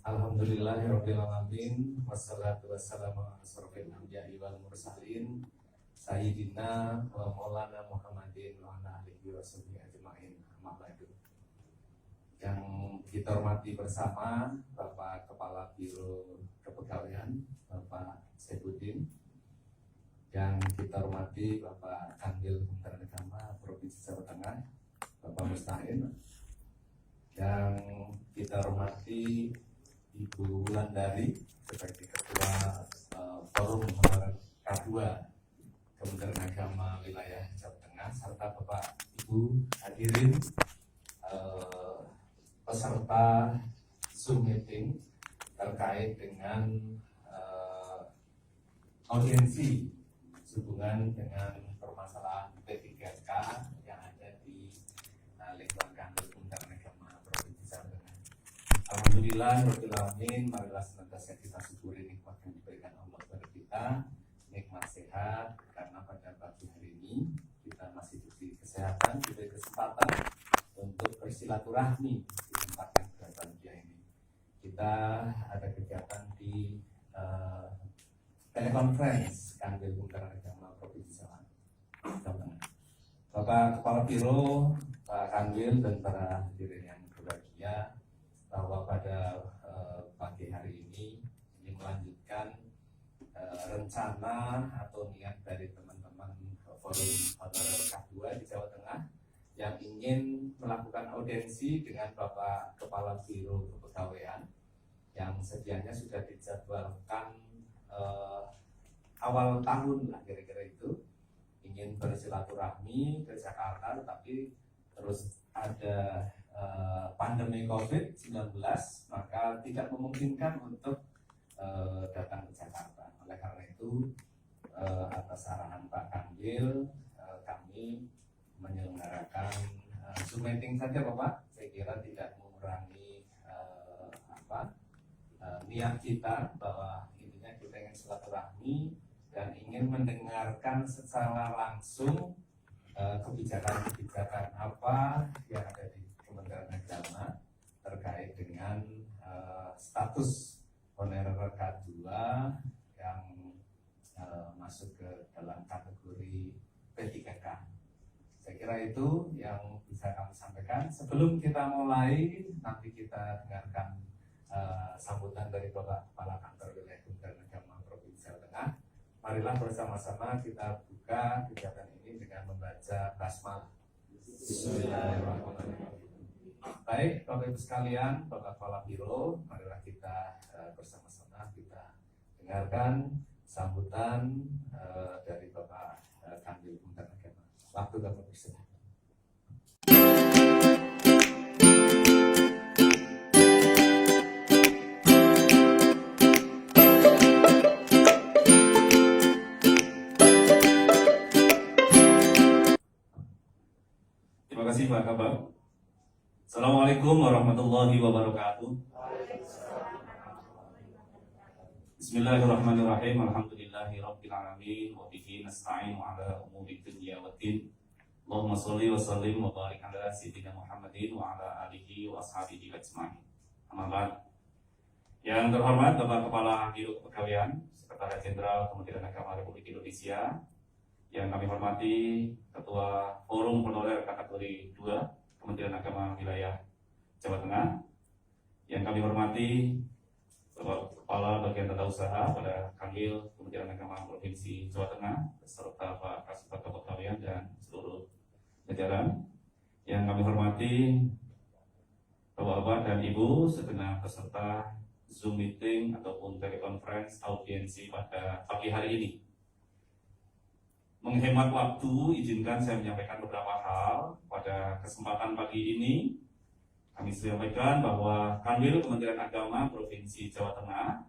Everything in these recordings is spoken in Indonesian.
Alhamdulillahirabbil alamin wassalatu wassalamu ala asrofil anbiya'i wal mursalin sayyidina wa maulana Muhammadin wa ala alihi wa sahbihi ajma'in. Amma ba'du. Yang kita hormati bersama Bapak Kepala Biro Kepegawaian Bapak Saifuddin, yang kita hormati Bapak Kanwil Kementerian Agama Provinsi Jawa Tengah Bapak Musta'in, yang kita hormati Ibu Wulandari sebagai Ketua Forum Honorer K2 Kementerian Agama Wilayah Jawa Tengah, serta Bapak Ibu hadirin peserta Zoom meeting terkait dengan audiensi hubungan dengan permasalahan P3K yang ada di lingkungan kantor Kementerian Agama Provinsi Jawa Tengah. Alhamdulillah, marilah senantiasa kita syukuri nikmat yang diberikan Allah kepada kita, nikmat sehat, karena pada pagi hari ini kita masih diberi kesehatan, diberi kesempatan untuk bersilaturahmi di tempat yang berbahagia ini. Kita ada kegiatan di telekonferensi Kanwil Kementerian Agama Provinsi Jawa Tengah. Bapak Kepala Biro, Pak Kanwil, dan para hadirin yang berbahagia, bahwa pada pagi hari ini melanjutkan rencana atau niat dari teman-teman Forum Honorer K2 di Jawa Tengah yang ingin melakukan audiensi dengan Bapak Kepala Biro Kepegawaian yang sedianya sudah dijadwalkan awal tahun lah kira-kira itu, ingin bersilaturahmi ke Jakarta, tapi terus ada pandemi COVID-19, maka tidak memungkinkan untuk datang ke Jakarta. Oleh karena itu, atas arahan Pak Kanwil, kami menyelenggarakan Zoom meeting saja, Bapak. Saya kira tidak mengurangi niat kita bahwa intinya kita ingin silaturahmi dan ingin mendengarkan secara langsung kebijakan-kebijakan apa yang ada di Kementerian Agama terkait dengan status honorer K2 yang masuk ke dalam kategori P3K. Saya kira itu yang bisa kami sampaikan. Sebelum kita mulai, nanti kita dengarkan sambutan dari Bapak Kepala Kantor Wilayah Kementerian Agama Provinsi Jawa Tengah. Marilah bersama-sama kita buka kegiatan ini dengan membaca basmalah. Bismillahirrahmanirrahim. Baik, Bapak Ibu sekalian, Bapak Kepala Biro, marilah kita bersama-sama kita dengarkan sambutan dari Bapak Kanwil Kementerian Agama. Waktu Bapak bersilakan. Terima kasih Pak Kabak. Assalamualaikum warahmatullahi wabarakatuh. Bismillahirrahmanirrahim. Alhamdulillahi rabbil alamin wa bihi nasta'inu ala umuri dunya waddin. Allahumma sholli wa sallim wa barik ala sayyidina Muhammadin wa ala alihi wa ashabihi ajma'in. Amma ba'd. Yang terhormat Bapak Kepala Biro Kepegawaian, Sekretaris Jenderal Kementerian Agama Republik Indonesia, yang kami hormati Ketua Forum Honorer Kategori 2 Kementerian Agama Wilayah Jawa Tengah, yang kami hormati Bapak Kepala Bagian Tata Usaha pada Kanwil Kementerian Agama Provinsi Jawa Tengah, beserta Pak Kasubag Kepegawaian dan seluruh jajaran, yang kami hormati Bapak-bapak dan Ibu segenap peserta Zoom meeting ataupun telekonferensi audiensi pada pagi hari ini. Menghemat waktu, izinkan saya menyampaikan beberapa hal. Pada kesempatan pagi ini, kami sampaikan bahwa Kanwil Kementerian Agama Provinsi Jawa Tengah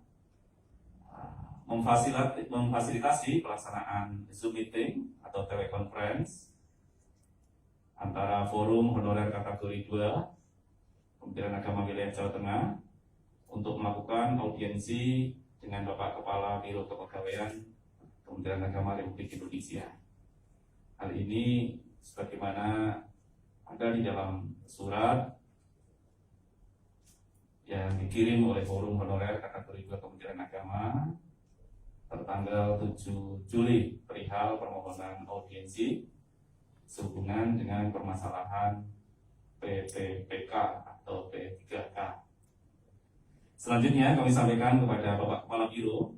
memfasilitasi pelaksanaan Zoom meeting atau telekonferensi antara Forum Honorer Kategori 2 Kementerian Agama Wilayah Jawa Tengah untuk melakukan audiensi dengan Bapak Kepala Biro Kepegawaian Kementerian Agama Republik Indonesia. Hal ini sebagaimana ada di dalam surat yang dikirim oleh Forum Honorer kategori 2 Kementerian Agama tertanggal 7 Juli perihal permohonan audiensi sehubungan dengan permasalahan PPPK atau P3K. Selanjutnya kami sampaikan kepada Bapak Kepala Biro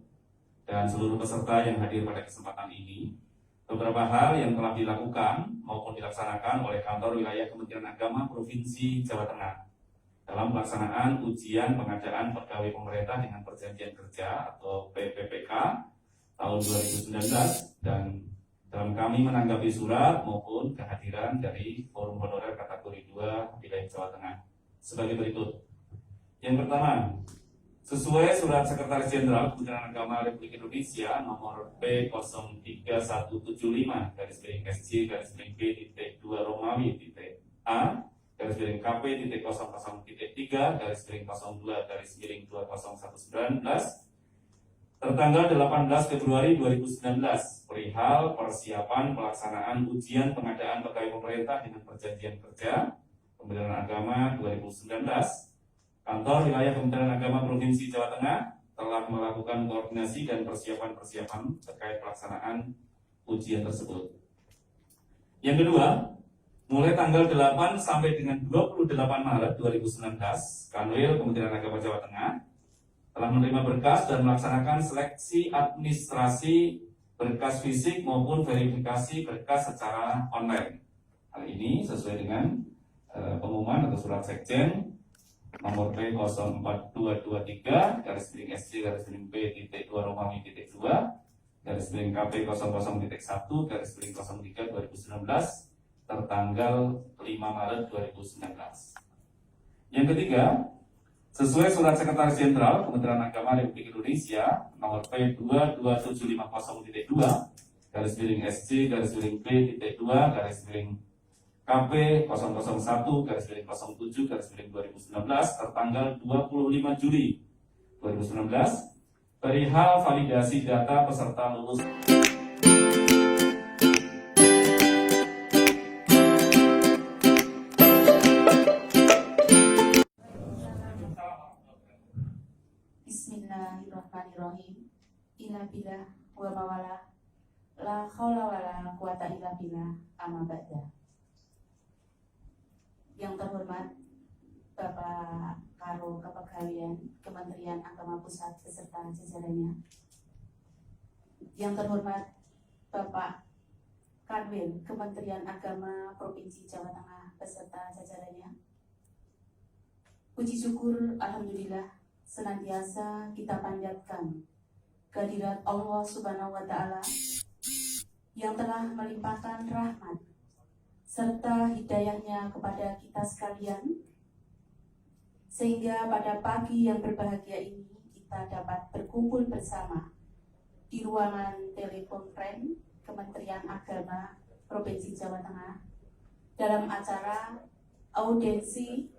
dan seluruh peserta yang hadir pada kesempatan ini beberapa hal yang telah dilakukan maupun dilaksanakan oleh Kantor Wilayah Kementerian Agama Provinsi Jawa Tengah dalam pelaksanaan ujian pengadaan pegawai pemerintah dengan perjanjian kerja atau PPPK tahun 2019 dan dalam kami menanggapi surat maupun kehadiran dari Forum Honorer kategori 2 wilayah Jawa Tengah sebagai berikut. Yang pertama, sesuai Surat Sekretaris Jenderal Kementerian Agama Republik Indonesia nomor P0317/SC/B-B.2 Romawi-2.A/KP-001-3/02/2019 tertanggal 18 Februari 2019 perihal persiapan pelaksanaan ujian pengadaan pegawai pemerintah dengan perjanjian kerja Kementerian Agama 2019. Kantor Wilayah Kementerian Agama Provinsi Jawa Tengah telah melakukan koordinasi dan persiapan-persiapan terkait pelaksanaan ujian tersebut. Yang kedua, mulai tanggal 8 sampai dengan 28 Maret 2019, Kanwil Kementerian Agama Jawa Tengah telah menerima berkas dan melaksanakan seleksi administrasi berkas fisik maupun verifikasi berkas secara online. Hal ini sesuai dengan pengumuman atau surat Sekjen nomor P0223/SC/B.2 Romawi-2 KP 00.1/03/2019 tertanggal 5 Maret 2019. Yang ketiga, sesuai Surat Sekretaris Jenderal Kementerian Agama Republik Indonesia nomor P2750/2/SC/B.2 KP 001/07/2019 tertanggal 25 Juli 2019 perihal validasi data peserta lulus. Bismillahirrahmanirrahim. Inna billah wa mawala la khawla wa la quwata illa billah amma ba'da. Yang terhormat Bapak Karo Kepegawaian Kementerian Agama Pusat beserta jajarannya. Yang terhormat Bapak Kanwil Kementerian Agama Provinsi Jawa Tengah beserta jajarannya. Puji syukur alhamdulillah senantiasa kita panjatkan kehadirat Allah Subhanahu wa Ta'ala yang telah melimpahkan rahmat serta hidayahnya kepada kita sekalian, sehingga pada pagi yang berbahagia ini kita dapat berkumpul bersama di ruangan telekonferensi Kementerian Agama Provinsi Jawa Tengah dalam acara audiensi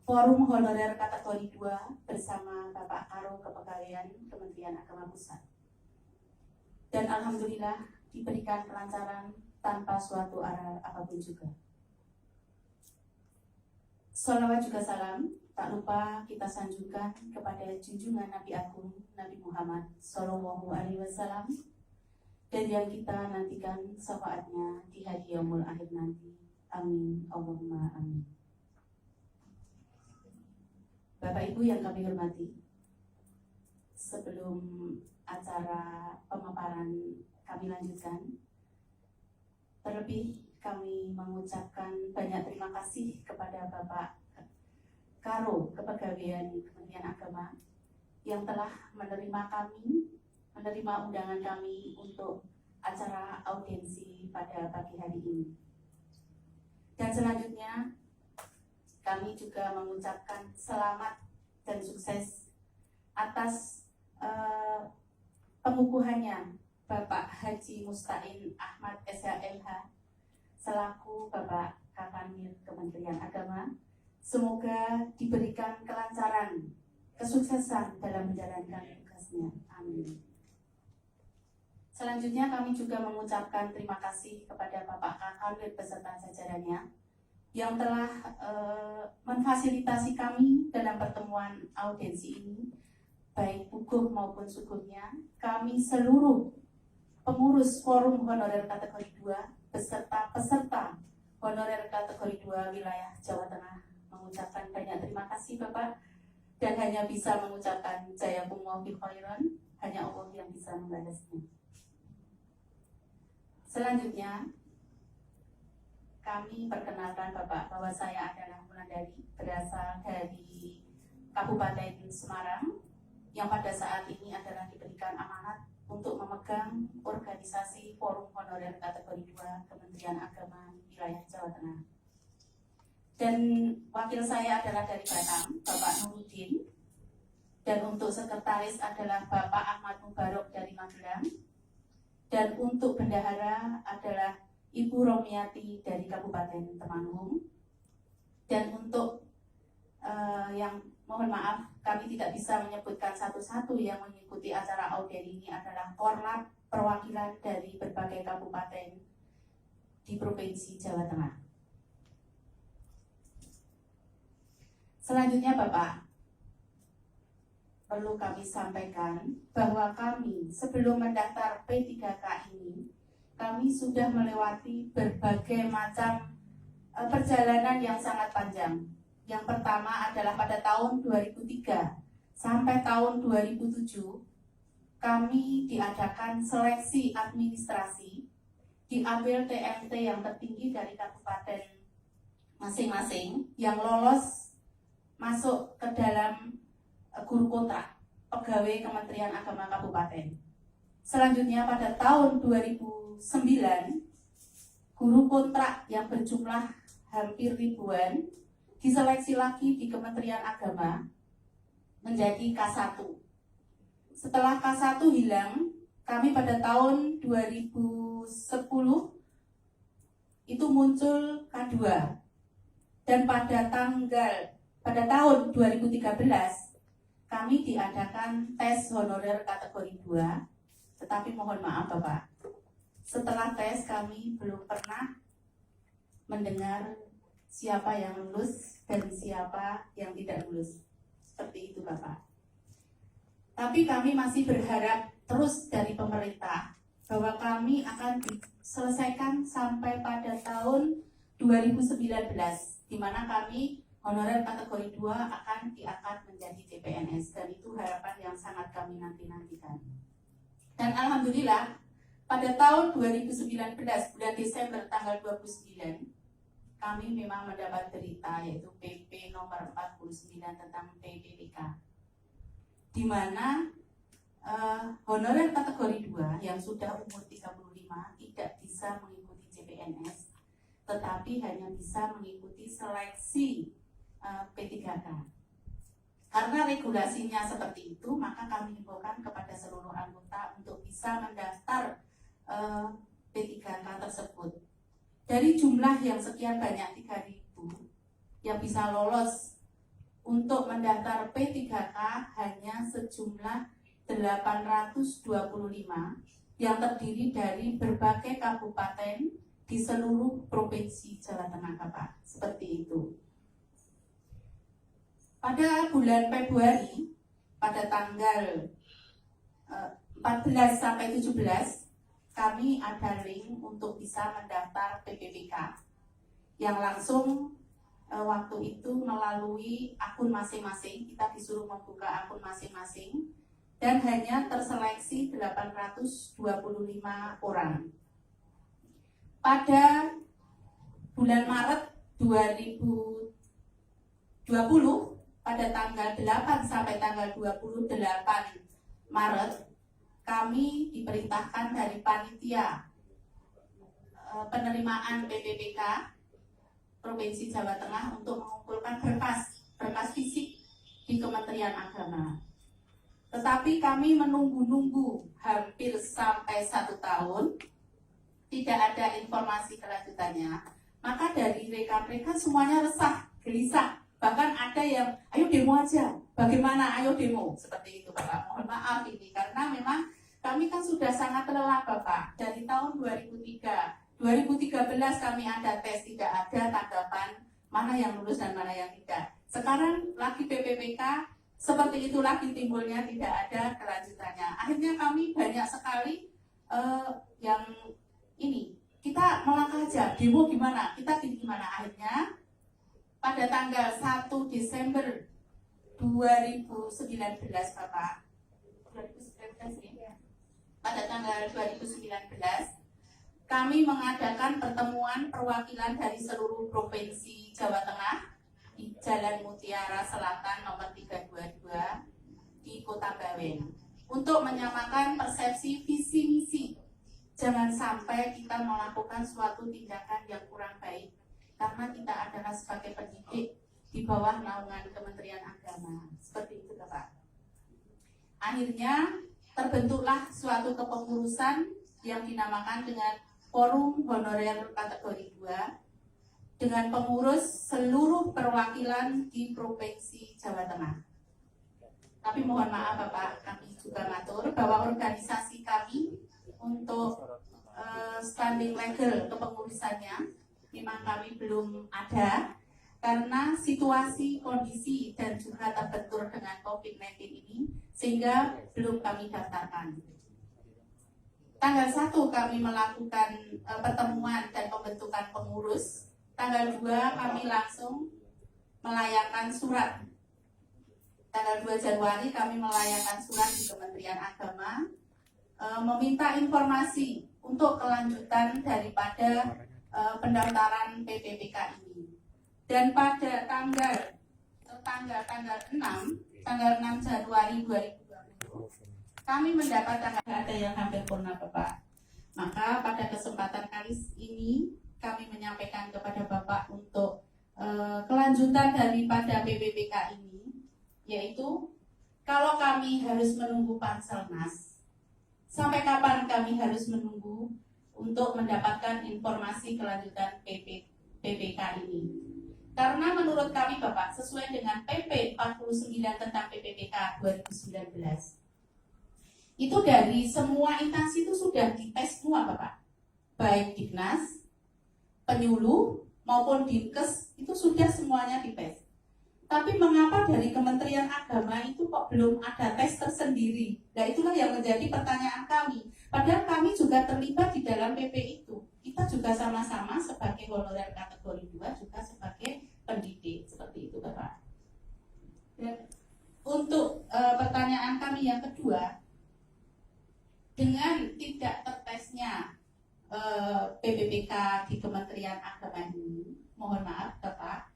Forum Honorer kategori 2 bersama Bapak Karo Kepegawaian Kementerian Agama Pusat. Dan alhamdulillah diberikan kelancaran tanpa suatu aral apapun juga. Salawat juga salam tak lupa kita sanjungkan kepada junjungan Nabi Agung Nabi Muhammad Sallallahu Alaihi Wasallam dan yang kita nantikan syafaatnya di hari yaumul akhir nanti. Amin Allahumma amin. Bapak Ibu yang kami hormati, sebelum acara pemaparan kami lanjutkan, terlebih kami mengucapkan banyak terima kasih kepada Bapak Karo Kepegawaian Kementerian Agama yang telah menerima undangan kami untuk acara audiensi pada pagi hari ini. Dan selanjutnya kami juga mengucapkan selamat dan sukses atas pengukuhannya Bapak Haji Musta'in Ahmad SHLH selaku Bapak Kakanwil Kementerian Agama. Semoga diberikan kelancaran, kesuksesan dalam menjalankan tugasnya. Amin. Selanjutnya kami juga mengucapkan terima kasih kepada Bapak Kakanwil beserta jajarannya yang telah memfasilitasi kami dalam pertemuan audiensi ini, baik uguh maupun sugurnya. Kami seluruh pengurus Forum Honorer Kategori 2 beserta peserta Honorer Kategori 2 wilayah Jawa Tengah mengucapkan banyak terima kasih Bapak, dan hanya bisa mengucapkan jazakumullahu khairan, hanya Allah yang bisa membalasnya. Selanjutnya kami perkenalkan Bapak bahwa saya adalah Wulandari, berasal dari Kabupaten Semarang, yang pada saat ini adalah diberikan amanat untuk memegang organisasi Forum Honorer Kategori 2 Kementerian Agama wilayah Jawa Tengah. Dan wakil saya adalah dari Batam, Bapak Nurudin, dan untuk sekretaris adalah Bapak Ahmad Mubarok dari Magelang, dan untuk bendahara adalah Ibu Romiati dari Kabupaten Temanggung. Dan untuk yang mohon maaf, kami tidak bisa menyebutkan satu-satu yang mengikuti acara audien ini adalah korlap perwakilan dari berbagai kabupaten di Provinsi Jawa Tengah. Selanjutnya Bapak, perlu kami sampaikan bahwa kami sebelum mendaftar P3K ini, kami sudah melewati berbagai macam perjalanan yang sangat panjang. Yang pertama adalah pada tahun 2003 sampai tahun 2007, kami diadakan seleksi administrasi, diambil TMT yang tertinggi dari kabupaten masing-masing yang lolos masuk ke dalam guru kontrak pegawai Kementerian Agama Kabupaten. Selanjutnya pada tahun 2009, guru kontrak yang berjumlah hampir ribuan diseleksi lagi di Kementerian Agama menjadi K1. Setelah K1 hilang, kami pada tahun 2010 itu muncul K2. Dan pada tahun 2013 kami diadakan tes honorer kategori 2, tetapi mohon maaf Bapak, setelah tes kami belum pernah mendengar siapa yang lulus dan siapa yang tidak lulus. Seperti itu Bapak. Tapi kami masih berharap terus dari pemerintah bahwa kami akan diselesaikan sampai pada tahun 2019, di mana kami honorer kategori 2 akan diangkat menjadi CPNS, dan itu harapan yang sangat kami nantikan. Dan alhamdulillah pada tahun 2019 bulan Desember tanggal 29 kami memang mendapat berita yaitu PP nomor 49 tentang PPPK, di mana honorer kategori 2 yang sudah umur 35 tidak bisa mengikuti CPNS, tetapi hanya bisa mengikuti seleksi P3K. Karena regulasinya seperti itu, maka kami himbaukan kepada seluruh anggota untuk bisa mendaftar P3K tersebut. Dari jumlah yang sekian banyak 3.000 yang bisa lolos untuk mendaftar P3K hanya sejumlah 825 yang terdiri dari berbagai kabupaten di seluruh provinsi Jawa Tengah, Bapak. Seperti itu. Pada bulan Februari, pada tanggal 14 sampai 17, kami ada link untuk bisa mendaftar PPPK yang langsung waktu itu melalui akun masing-masing. Kita disuruh membuka akun masing-masing dan hanya terseleksi 825 orang. Pada bulan Maret 2020, pada tanggal 8 sampai tanggal 28 Maret, kami diperintahkan dari panitia penerimaan PPPK Provinsi Jawa Tengah untuk mengumpulkan berkas fisik di Kementerian Agama. Tetapi kami menunggu-nunggu hampir sampai 1 tahun, tidak ada informasi kelanjutannya. Maka dari rekan-rekan semuanya resah, gelisah. Bahkan ada yang, ayo demo aja, bagaimana, ayo demo. Seperti itu Bapak, mohon maaf ini. Karena memang kami kan sudah sangat lelah Bapak. Dari tahun 2013 kami ada tes, tidak ada tanggapan mana yang lulus dan mana yang tidak. Sekarang lagi PPPK, seperti itu lagi timbulnya, tidak ada kelanjutannya. Akhirnya kami banyak sekali yang ini, kita melangkah aja, demo gimana, kita gimana. Akhirnya pada tanggal 1 Desember 2019 Bapak, 2019 ya. Pada tanggal 2019 kami mengadakan pertemuan perwakilan dari seluruh provinsi Jawa Tengah di Jalan Mutiara Selatan nomor 322 di Kota Bawen untuk menyamakan persepsi visi misi. Jangan sampai kita melakukan suatu tindakan yang kurang baik karena kita adalah sebagai pendidik di bawah naungan Kementerian Agama. Seperti itu Bapak. Akhirnya terbentuklah suatu kepengurusan yang dinamakan dengan Forum Honorer Kategori 2 dengan pengurus seluruh perwakilan di Provinsi Jawa Tengah. Tapi mohon maaf Bapak, kami juga matur bahwa organisasi kami untuk standing legal kepengurusannya memang kami belum ada karena situasi, kondisi dan juga terbentur dengan COVID-19 ini sehingga belum kami daftarkan. Tanggal 1 kami melakukan pertemuan dan pembentukan pengurus. Tanggal 2 kami langsung melayangkan surat. Tanggal 2 Januari kami melayangkan surat di Kementerian Agama meminta informasi untuk kelanjutan daripada pendaftaran PPPK ini. Dan pada tanggal 6 Januari 2020 kami mendapat ada yang hampir purna Bapak. Maka pada kesempatan kali ini kami menyampaikan kepada Bapak untuk kelanjutan daripada PPPK ini, yaitu kalau kami harus menunggu Panselnas, sampai kapan kami harus menunggu untuk mendapatkan informasi kelanjutan PPPK ini. Karena menurut kami Bapak, sesuai dengan PP 49 tentang PPPK 2019, itu dari semua instansi itu sudah dites semua Bapak, baik Dinas, penyuluh maupun Dinkes itu sudah semuanya dites. Tapi mengapa dari Kementerian Agama itu kok belum ada tes tersendiri? Nah itulah yang menjadi pertanyaan kami. Padahal kami juga terlibat di dalam PP itu. Kita juga sama-sama sebagai honorer kategori 2 juga sebagai pendidik, seperti itu Bapak. Dan untuk pertanyaan kami yang kedua, dengan tidak tertesnya PPPK di Kementerian Agama ini, mohon maaf Bapak,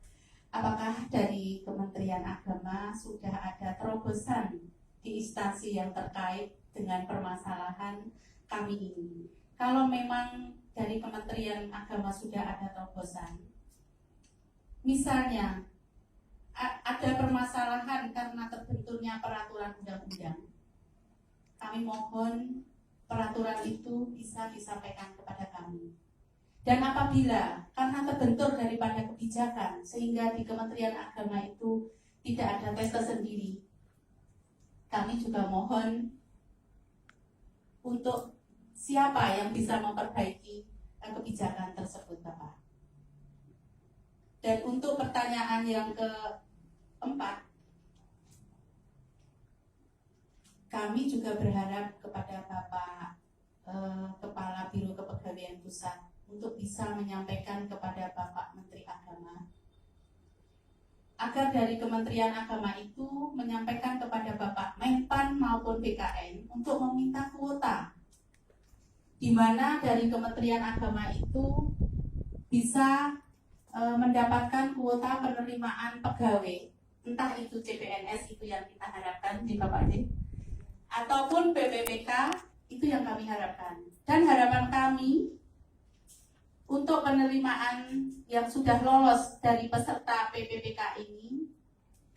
apakah dari Kementerian Agama sudah ada terobosan di instansi yang terkait dengan permasalahan kami ini? Kalau memang dari Kementerian Agama sudah ada terobosan, misalnya ada permasalahan karena terbenturnya peraturan undang-undang, kami mohon peraturan itu bisa disampaikan kepada kami. Dan apabila karena terbentur daripada kebijakan sehingga di Kementerian Agama itu tidak ada tes tersendiri, kami juga mohon untuk siapa yang bisa memperbaiki kebijakan tersebut Bapak. Dan untuk pertanyaan yang keempat, kami juga berharap kepada Bapak Kepala Biro Kepegawaian Pusat untuk bisa menyampaikan kepada Bapak Menteri Agama agar dari Kementerian Agama itu menyampaikan kepada Bapak Menpan maupun BKN untuk meminta kuota, di mana dari Kementerian Agama itu bisa mendapatkan kuota penerimaan pegawai, entah itu CPNS itu yang kita harapkan di Bapak D, ataupun PPPK itu yang kami harapkan. Dan harapan kami untuk penerimaan yang sudah lolos dari peserta PPPK ini,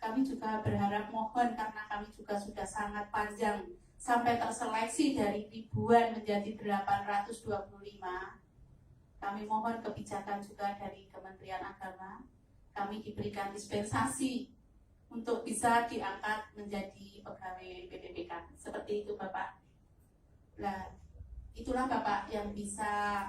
kami juga berharap mohon karena kami juga sudah sangat panjang sampai terseleksi dari ribuan menjadi 825. Kami mohon kebijakan juga dari Kementerian Agama, kami diberikan dispensasi untuk bisa diangkat menjadi pegawai PPPK. Seperti itu Bapak. Nah, itulah Bapak yang bisa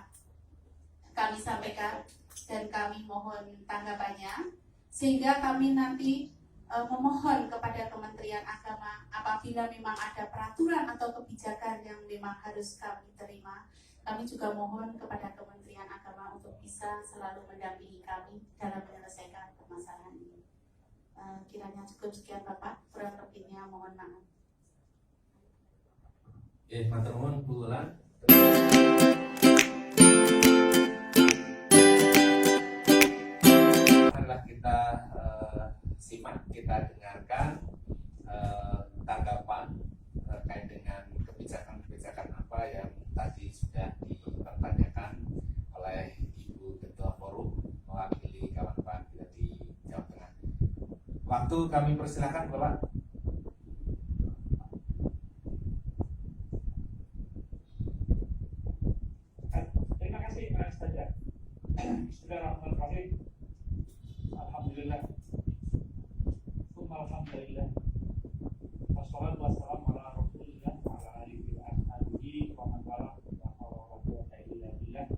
kami sampaikan. dan kami mohon tanggapannya, sehingga kami nanti memohon kepada Kementerian Agama apabila memang ada peraturan atau kebijakan yang memang harus kami terima, kami juga mohon kepada Kementerian Agama untuk bisa selalu mendampingi kami dalam menyelesaikan permasalahan ini. Kiranya cukup sekian Bapak, kurang lebihnya mohon maaf. Matur nuwun Bu Wulan. Marilah kita simak, kita dengarkan tanggapan terkait dengan kebijakan-kebijakan apa yang tadi sudah dipertanyakan oleh Ibu Ketua Forum mewakili kawan-kawan kita di Jawa Tengah. Waktu kami persilakan Bapak. Terima kasih Mas Fajar. Bismillahirrahmanirrahim. Alhamdulillah. Alhamdulillah. Wassalatu wassalamu ala Rasulillah wa ala alihi wa ashabihi wa man wala wa quwwata illa billah.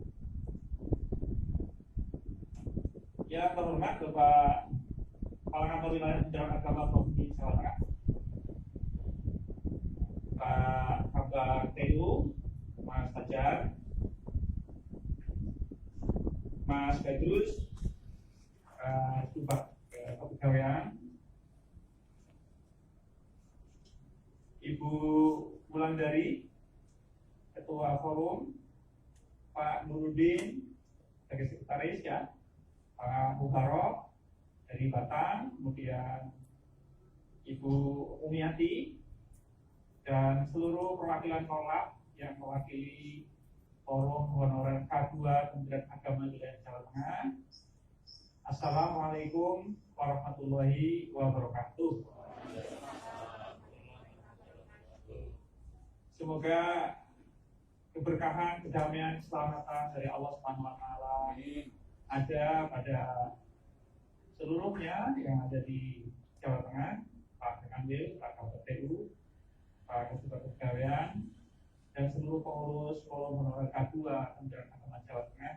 Yang terhormat Bapak Kepala Kantor Wilayah Bidang Agama Provinsi Jawa Tengah, Pak Kabar TU, Mas Fajar, Mas Petrus, Subak Kepegawaian, Ibu Wulandari, Ketua Forum, Pak Nurudin, sebagai sekretaris ya, Pak Mubarok dari Batang, kemudian Ibu Umiati, dan seluruh perwakilan kolab yang mewakili Forum Honorer K2 Kementerian Agama Wilayah Jawa Tengah. Assalamualaikum warahmatullahi wabarakatuh. Semoga keberkahan, kedamaian, keselamatan dari Allah Subhanahu wa taala ada pada seluruhnya yang ada di Jawa Tengah, Pak Kanwil, Pak KPU, Pak Ketua Kepegawaian, dan seluruh pengurus Forum Honorer K2 Kementerian Agama Jawa Tengah.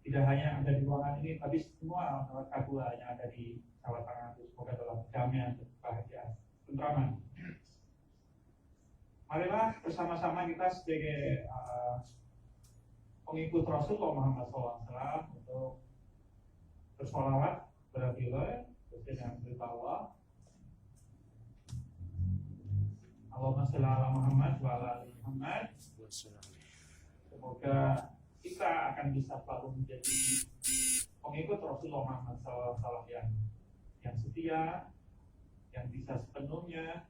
Tidak hanya yang ada di ruangan ini, tapi semua honorer K2 yang ada di Jawa Tengah. Semoga dalam kedamaian, kebahagiaan, tentraman. Marilah bersama-sama kita sebagai pengikut Rasulullah Muhammad SAW untuk bersolawat kepada beliau sesuai dengan perintah Allah. Allahumma sholli ala Muhammad wa ala ali Muhammad. Semoga kita akan bisa selalu menjadi pengikut Rasulullah Muhammad SAW yang setia, yang bisa sepenuhnya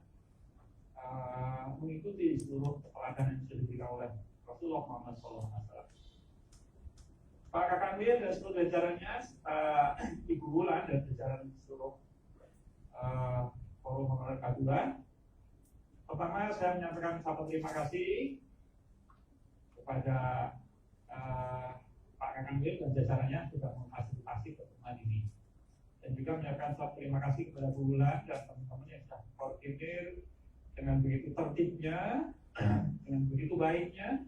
mengikuti seluruh keteladanan yang sudah diberikan oleh Rasulullah Muhammad SAW. Pak Kakanwil dan seluruh jajarannya, Ibu Wulan dan jajaran seluruh Forum Honorer K2. Pertama, saya menyampaikan satu terima kasih kepada Pak Kakanwil dan jajarannya sudah memfasilitasi pertemuan ini, dan juga menyampaikan satu terima kasih kepada Bu Wulan dan teman-teman yang sudah koordinir dengan begitu tertibnya, dengan begitu baiknya,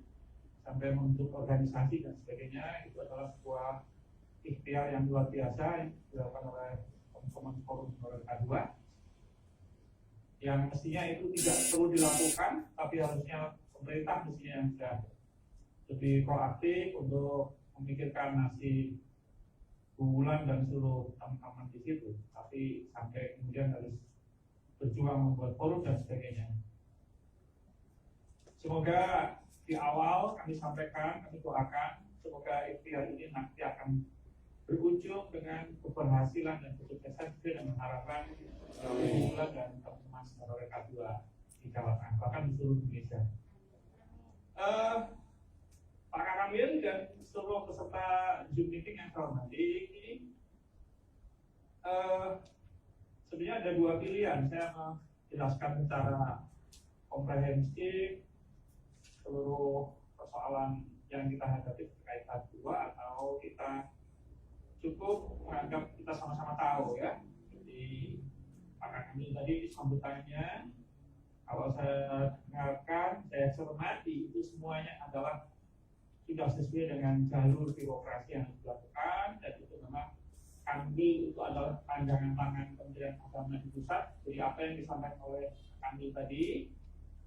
sampai membentuk organisasi dan sebagainya. Itu adalah sebuah ikhtiar yang luar biasa yang dilakukan oleh teman-teman Forum Honorer K2, yang mestinya itu tidak perlu dilakukan, tapi harusnya pemerintah mestinya yang sudah lebih proaktif untuk memikirkan nasib Bu Wulan dan seluruh teman-teman di situ, tapi sampai kemudian harus berjuang membuat forum dan sebagainya. Semoga di awal kami sampaikan, kami doakan semoga ikhtiar ini nanti akan berujung dengan keberhasilan dan kesuksesan sesuai dengan harapan Bu Wulan dan teman-teman honorer K2 di Jawa Tengah, bahkan di seluruh Indonesia. Pak Kakamil dan seluruh peserta Zoom meeting yang saya hormati, sebenarnya ada dua pilihan. Saya menjelaskan secara komprehensif seluruh persoalan yang kita hadapi terkait K2, atau kita cukup menganggap kita sama-sama tahu ya. Jadi Pak Kakamil tadi sambutannya, kalau saya dengarkan, saya cermati, itu semuanya adalah sudah sesuai dengan jalur birokrasi yang dilakukan, dan itu memang kami itu adalah pandangan tangan Kementerian Agama di pusat. Jadi apa yang disampaikan oleh kami tadi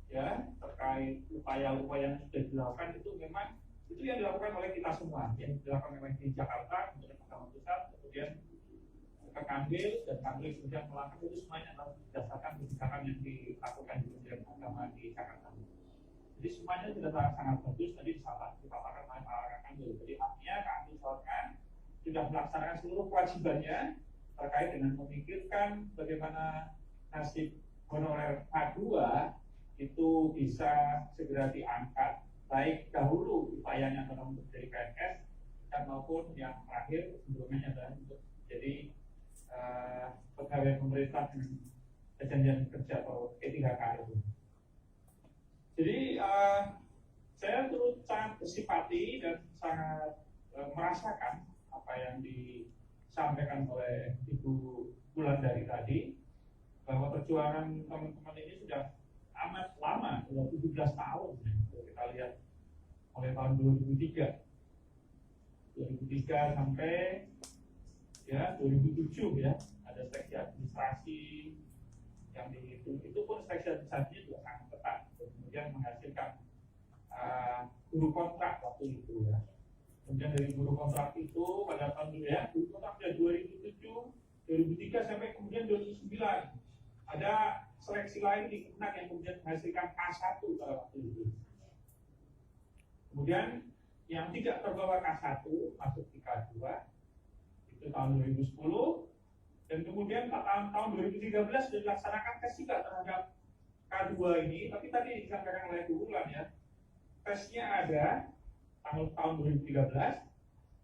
ya terkait upaya-upaya yang sudah dilakukan itu memang itu yang dilakukan oleh kita semua, yang dilakukan oleh di Jakarta, Kementerian Agama pusat, kemudian ke Kanwil, dan Kanwil kemudian melakukan, itu semuanya adalah berdasarkan kebijakan yang dilakukan di Kementerian Agama di Jakarta. Jadi semuanya sudah sangat bagus tadi dipaparkan oleh Pak Kanwil. Jadi artinya kami misalkan sudah melaksanakan seluruh kewajibannya terkait dengan memikirkan bagaimana nasib honorer K2 itu bisa segera diangkat, baik dahulu upayanya adalah untuk jadi PNS dan maupun yang terakhir sebelumnya adalah untuk jadi pegawai pemerintah dengan perjanjian kerja atau P3K itu. Jadi saya turut sangat bersimpati dan sangat merasakan apa yang disampaikan oleh Ibu Wulandari tadi, bahwa perjuangan teman-teman ini sudah amat lama, sudah 17 tahun ya. Kalau kita lihat mulai tahun 2003 sampai ya 2007 ya, ada seleksi administrasi yang itu pun seleksi administrasinya juga sangat ketat, kemudian menghasilkan guru kontrak waktu itu ya. Kemudian dari guru kontrak itu pada tahun ya, guru kontrak dari 2007, 2003 sampai kemudian 2009 ada seleksi lain di Kemenak yang kemudian menghasilkan K1 pada waktu itu. Kemudian yang tidak terbawa K1 masuk di K2 itu tahun 2010, dan kemudian tahun 2013 sudah dilaksanakan tes juga terhadap K2 ini, tapi tadi disampaikan oleh Bu Wulan ya, tesnya ada tahun 2013,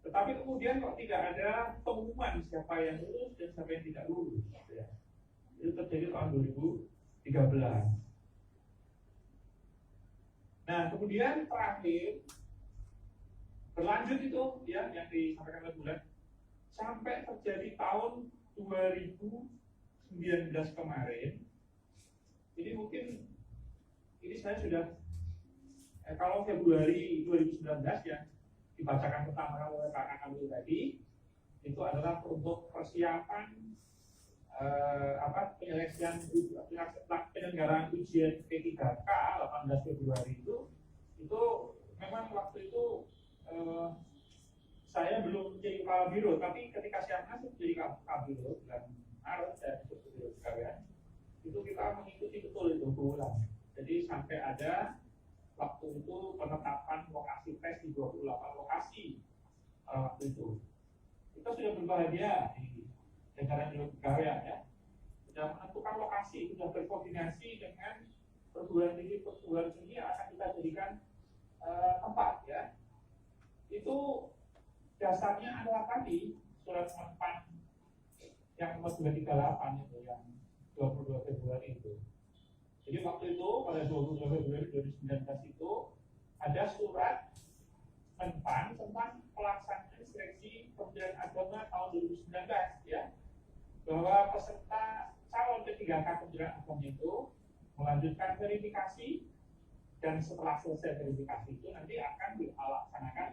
tetapi kemudian kok tidak ada pengumuman siapa yang lulus dan siapa yang tidak lulus ya. Itu terjadi tahun 2013. Nah kemudian terakhir berlanjut itu ya yang disampaikan oleh Bulan sampai terjadi tahun 2019 kemarin. Jadi mungkin ini saya sudah kalau Februari 2019 yang dibacakan pertama oleh Pak Kamil tadi itu adalah untuk persiapan penyelenggaraan ujian P3K 18 Februari itu memang waktu itu saya belum jadi kepala biro, tapi ketika saya masuk jadi kepala biro bulan Maret saya masuk ke biro pegawaian itu kita mengikuti betul itu berulang. Jadi sampai ada waktu itu penetapan lokasi tes di 28 lokasi waktu itu. Kita sudah berbahagia di jajaran biro pegawaian ya, sudah menentukan lokasi, sudah berkoordinasi dengan perguruan tinggi yang akan kita jadikan tempat ya. Itu dasarnya adalah tadi surat mempan yang nomor 238 itu yang 22 Februari itu. Jadi waktu itu pada 22 Februari 2019 itu ada surat mempan tentang pelaksanaan seleksi Kementerian Agama tahun 2019 ya, bahwa peserta calon P3K Kementerian Agama itu melanjutkan verifikasi, dan setelah selesai verifikasi itu nanti akan dilaksanakan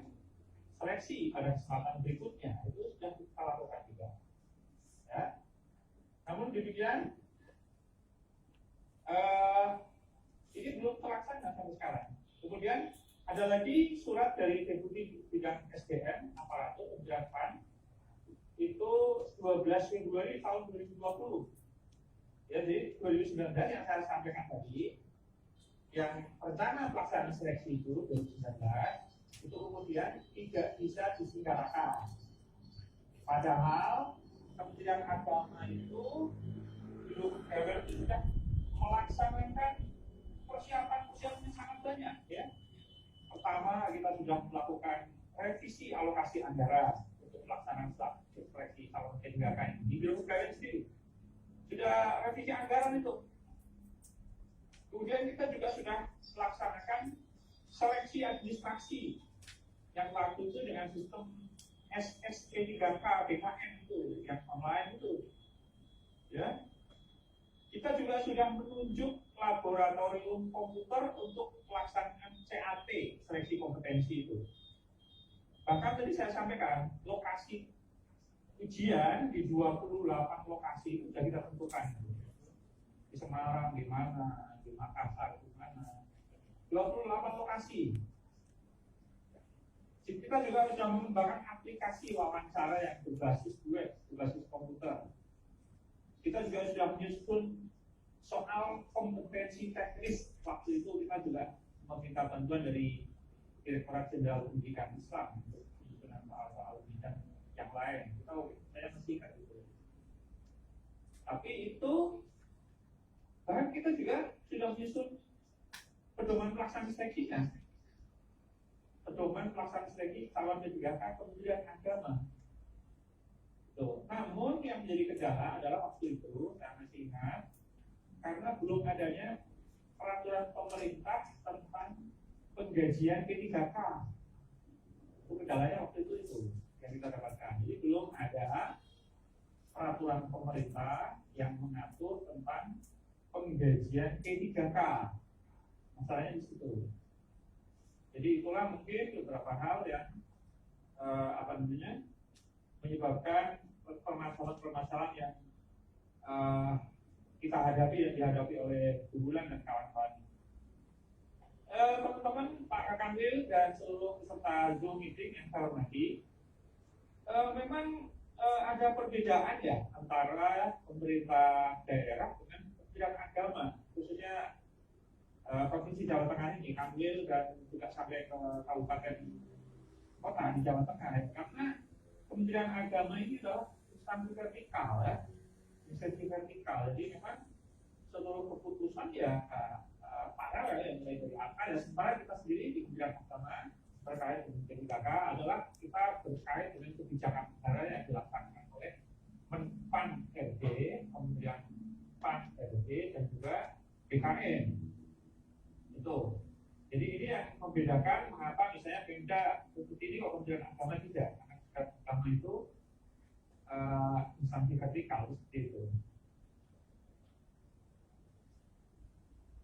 seleksi pada kesempatan berikutnya. Itu sudah kita lakukan juga ya. Namun demikian ini belum terlaksana sampai sekarang. Kemudian ada lagi surat dari Deputi Bidang SDM Aparatur Kementerian PAN itu 12 Februari tahun 2020. Ya, jadi 2019 yang saya sampaikan tadi, yang rencana pelaksanaan seleksi itu 2019 itu kemudian tidak bisa diselenggarakan. Padahal Kementerian Agama itu belum sudah melaksanakan persiapan yang sangat banyak ya. Pertama, kita sudah melakukan revisi alokasi anggaran untuk pelaksanaan seleksi calon P3K ini di biro pegawaian sendiri. Sudah revisi anggaran itu. Kemudian kita juga sudah melaksanakan seleksi administrasi yang waktu itu dengan sistem SSP3K BKN itu yang online itu. Ya. Kita juga sudah menunjuk laboratorium komputer untuk pelaksanaan CAT, seleksi kompetensi itu. Bahkan tadi saya sampaikan, lokasi ujian di 28 lokasi itu sudah kita tentukan. Di Semarang, di mana, di Makassar, di mana. 28 lokasi. Kita juga sudah mengembangkan aplikasi wawancara yang berbasis web, berbasis komputer. Kita juga sudah menyusun soal kompetensi teknis. Waktu itu kita juga meminta bantuan dari Direktorat Jenderal Pendidikan Islam untuk menyusun soal-soal bidang yang lain. Saya mesti kan itu. Tapi itu bahkan kita juga sudah menyusun pedoman pelaksanaan seleksinya. Pedoman pelaksanaan seleksi calon P3K Kementerian Agama. Tuh. Namun yang menjadi kendala adalah waktu itu saya masih ingat karena belum adanya peraturan pemerintah tentang penggajian P3K. Itu kendalanya waktu itu yang kita dapatkan. Jadi belum ada peraturan pemerintah yang mengatur tentang penggajian P3K. Masalahnya di situ. Jadi itulah mungkin beberapa hal yang menyebabkan permasalahan-permasalahan yang kita hadapi, yang dihadapi oleh Bu Bulan dan kawan-kawan. Teman-teman, Pak Kakanwil dan seluruh peserta Zoom meeting yang saya hormati, memang ada perbedaan ya antara pemerintah daerah dengan kementerian agama, khususnya Provinsi Jawa Tengah ini, Kanwil dan juga sampai ke kabupaten kota di Jawa Tengah ya. Karena Kementerian Agama ini adalah instansi vertikal ya, instansi vertikal. Jadi memang seluruh keputusan ya paralel yang mulai dari akar ya. Sementara kita sendiri di Kementerian Agama terkait dengan P3K adalah kita berkait dengan kebijakan negara yang dilaksanakan oleh Menpan RB, Kementerian Pan RB dan juga BKN. Itu. Jadi ini yang membedakan mengapa misalnya Pemda seperti ini kok Kementerian Agama tidak. Karena Kementerian Agama itu instansi vertikal seperti itu.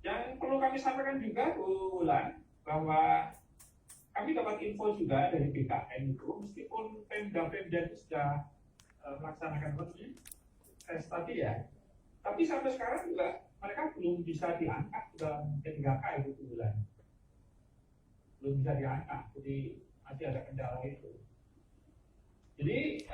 Yang perlu kami sampaikan juga Bu Wulan bahwa kami dapat info juga dari BKN itu meskipun Pemda itu sudah melaksanakan tes tadi ya, tapi sampai sekarang juga mereka belum bisa diangkat dalam P3K itu bulan, belum bisa diangkat, jadi masih ada kendala itu. Jadi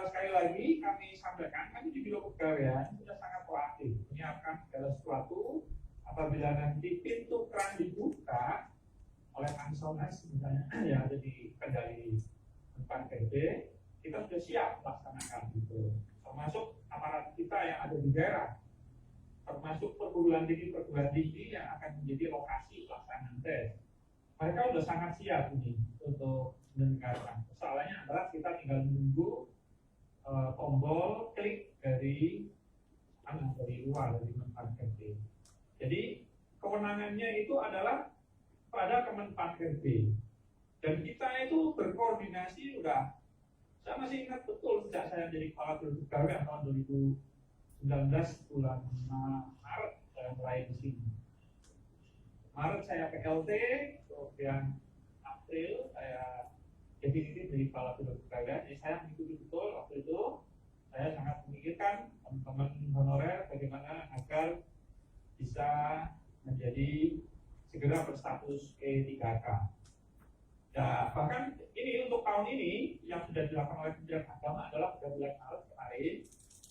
sekali lagi kami sampaikan, kami di Biro Kepegawaian sudah sangat proaktif menyiapkan segala sesuatu apabila nanti pintu keran dibuka oleh Ansonas misalnya yang ada di Kendali Menpan RB, kita sudah siap melaksanakan itu, termasuk aparat kita yang ada di daerah, termasuk perguruan tinggi yang akan menjadi lokasi pelaksanaan tes. Mereka sudah sangat siap ini untuk mendengarkan. Soalnya adalah kita tinggal menunggu tombol klik dari luar dari Menpan RB. Jadi kewenangannya itu adalah pada Kemenpan RB. Dan kita itu berkoordinasi sudah, saya masih ingat betul sejak saya menjadi kepala Biro Kepegawaian tahun 2019 bulan Maret saya mulai di sini. Maret saya PLT, kemudian April saya definitif dari kepala Biro Kepegawaian. Jadi saya mengikuti betul waktu itu. Saya sangat memikirkan teman-teman honorer bagaimana agar bisa menjadi segera berstatus P3K. Nah, bahkan ini untuk tahun ini yang sudah dilakukan oleh Kementerian Agama adalah pada bulan Maret kemarin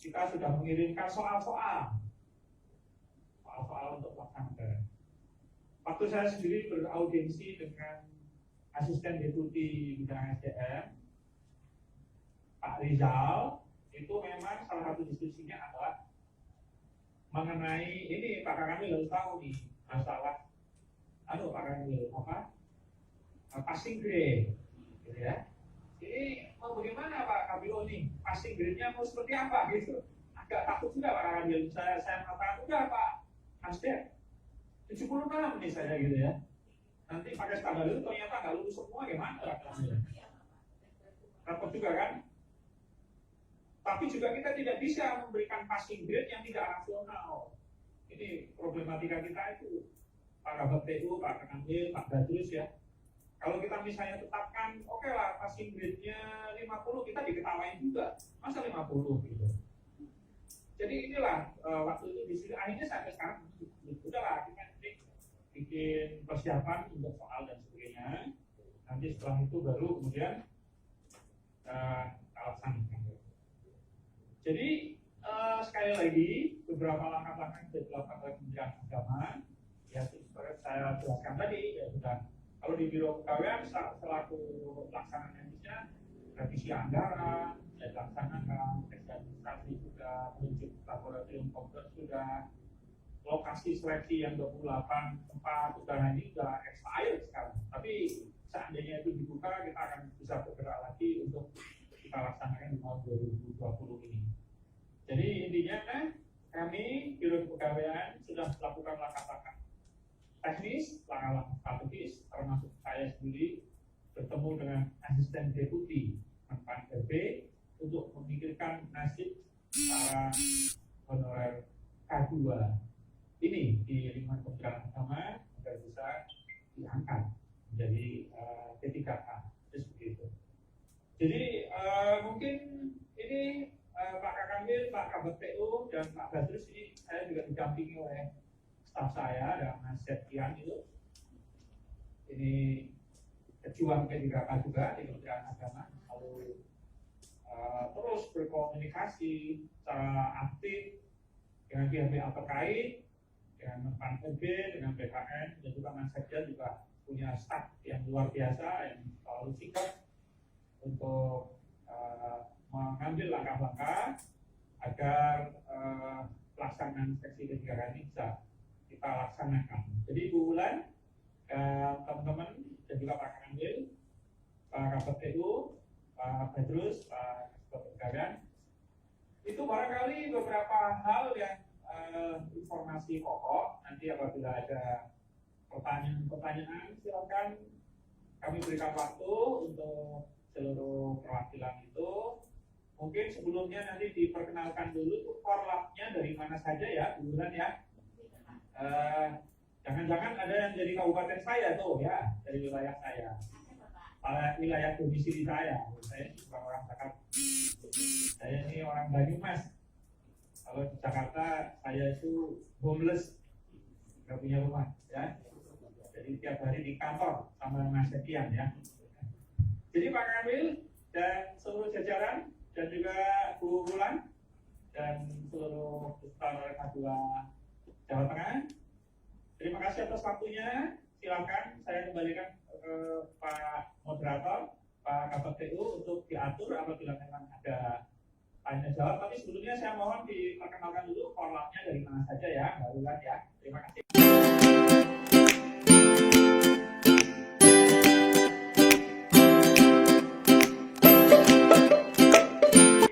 kita sudah mengirimkan soal-soal untuk pelaksanaan. Waktu saya sendiri beraudiensi dengan Asisten Deputi Bidang SDM Pak Rizal, itu memang salah satu diskusinya adalah mengenai ini. Pak kami harus tahu nih masalah Pak Kanwil passing grade, gitu ya. Ini mau bagaimana Pak Kabilo nih? Passing grade-nya mau seperti apa gitu? Agak takut juga Pak Kanwil. Saya mengatakan udah Pak Hasden 76 nih saya gitu ya. Nanti pakai standar itu ternyata nggak lulus semua, gimana Pak Kanwil? Repot juga kan? Tapi juga kita tidak bisa memberikan passing grade yang tidak rasional. Ini problematika kita itu. Pak Kabak TU, Pak Kanwil, Pak Badrus ya. Kalau kita misalnya tetapkan, oke lah passing grade-nya 50, kita diketawain juga. Masa 50 gitu. Jadi inilah waktu itu di sini akhirnya sampai sekarang udahlah kita bikin persiapan untuk soal dan sebagainya. Nanti setelah itu baru kemudian kita laksanakan. Jadi sekali lagi beberapa langkah-langkah yang sudah dilakukan oleh Kementerian Agama, ya seperti saya jelaskan tadi, ya sudah. Kalau di Biro Kepegawaian selaku pelaksanaan teknisnya, revisi anggaran, dan dilaksanakan, tes administrasi sudah, menunjuk laboratorium komputer sudah, lokasi seleksi yang 28 tempat udara ini sudah expired sekarang. Tapi seandainya itu dibuka, kita akan bisa bergerak lagi untuk kita laksanakan di tahun 2020 ini. Jadi intinya kami Biro Kepegawaian sudah melakukan langkah-langkah teknis, langkah-langkah strategis, termasuk saya sendiri bertemu dengan asisten deputi Menpan RB untuk memikirkan nasib para honorer K2 ini di lingkungan Kementerian Agama agar bisa diangkat menjadi P3K. Seperti itu. Jadi mungkin ini Pak Kakamil, Pak Kabet PU, dan Pak Badrus ini saya juga didampingi oleh staf saya dan Mas Septian itu. Ini pejuang P3K juga di Kementerian Agama. Lalu terus berkomunikasi secara aktif dengan pihak-pihak terkait, dengan Menpan RB, dengan BKN, dan juga Mas Septian juga punya staf yang luar biasa yang selalu sigap untuk mengambil langkah-langkah agar pelaksanaan seksi P3K ini bisa kita laksanakan. Jadi Bu Wulan, teman-teman dan juga Pak Kamil, Pak Kabet PU, Pak Badrus, Pak Kepegawaian, itu barangkali beberapa hal yang informasi pokok. Nanti apabila ada pertanyaan silakan kami berikan waktu untuk seluruh perwakilan itu. Mungkin sebelumnya nanti diperkenalkan dulu tuh korlapnya dari mana saja ya, Bu Wulan ya. Jangan-jangan ada yang dari kabupaten saya tuh ya, dari wilayah saya, wilayah domisili saya. Saya bukan orang Jakarta, saya ini orang Banyumas. Kalau di Jakarta saya itu homeless, nggak punya rumah ya. Jadi tiap hari di kantor sama Mas Septian ya. Jadi Pak Kamil dan seluruh jajaran dan juga Bu Wulan dan seluruh peserta K2 Jawa Tengah, terima kasih atas waktunya. Silakan saya kembalikan ke Pak Moderator, Pak Kabet PU untuk diatur apabila memang ada tanya jawab. Tapi sebelumnya saya mohon diperkenalkan dulu korlapnya dari mana saja ya, Mbak Wulan ya. Terima kasih.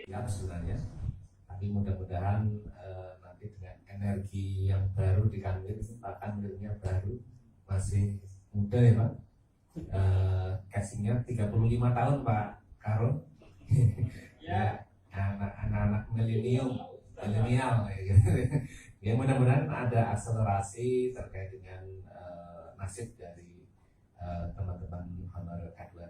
Ya sebenarnya, tapi mudah-mudahan nanti dengan energi yang baru di Kanwil, Pak Kanwilnya baru, masih muda ya Pak. Casingnya 35 tahun Pak Karo. Ya, anak-anak milenial gitu. Ya mudah-mudahan ada akselerasi terkait dengan nasib dari teman-teman honorer K2.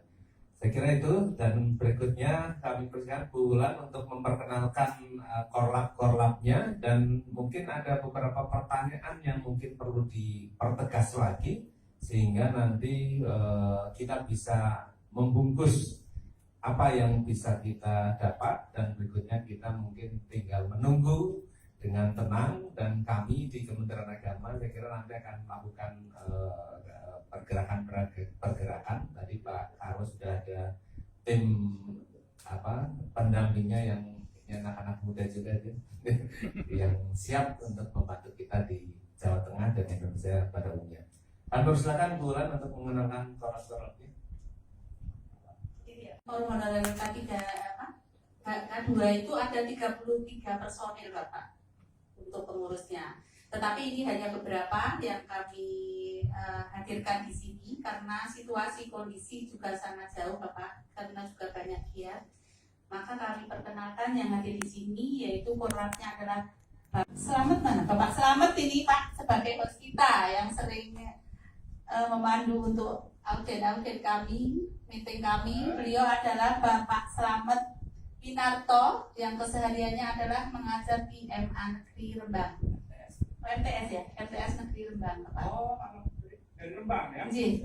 Saya kira itu, dan berikutnya kami persilakan Bu Wulan untuk memperkenalkan korlap-korlapnya, dan mungkin ada beberapa pertanyaan yang mungkin perlu dipertegas lagi sehingga nanti kita bisa membungkus apa yang bisa kita dapat, dan berikutnya kita mungkin tinggal menunggu dengan tenang. Dan kami di Kementerian Agama saya kira nanti akan melakukan pergerakan. Tadi Pak Karo sudah ada tim pendampingnya yang anak-anak muda juga yang siap untuk membantu kita di Jawa Tengah dan Indonesia pada umumnya. Kami persilakan Bu Wulan untuk mengenalkan korlap-korlapnya. Honorer K2 itu ada 33 personil Bapak untuk pengurusnya. Tetapi ini hanya beberapa yang kami hadirkan di sini karena situasi kondisi juga sangat jauh Bapak, karena juga banyak giat. Maka kami perkenalkan yang hadir di sini, yaitu korlapnya adalah Bapak Selamat. Mana Bapak Selamat ini Pak, sebagai host kita yang sering memandu untuk auden kami, meeting kami. Beliau adalah Bapak Slamet Pinarto yang kesehariannya adalah mengajar di MA Negeri Rembang. MTS ya, MTS Negeri Rembang, Bapak. Oh, dari Rembang ya? Ji.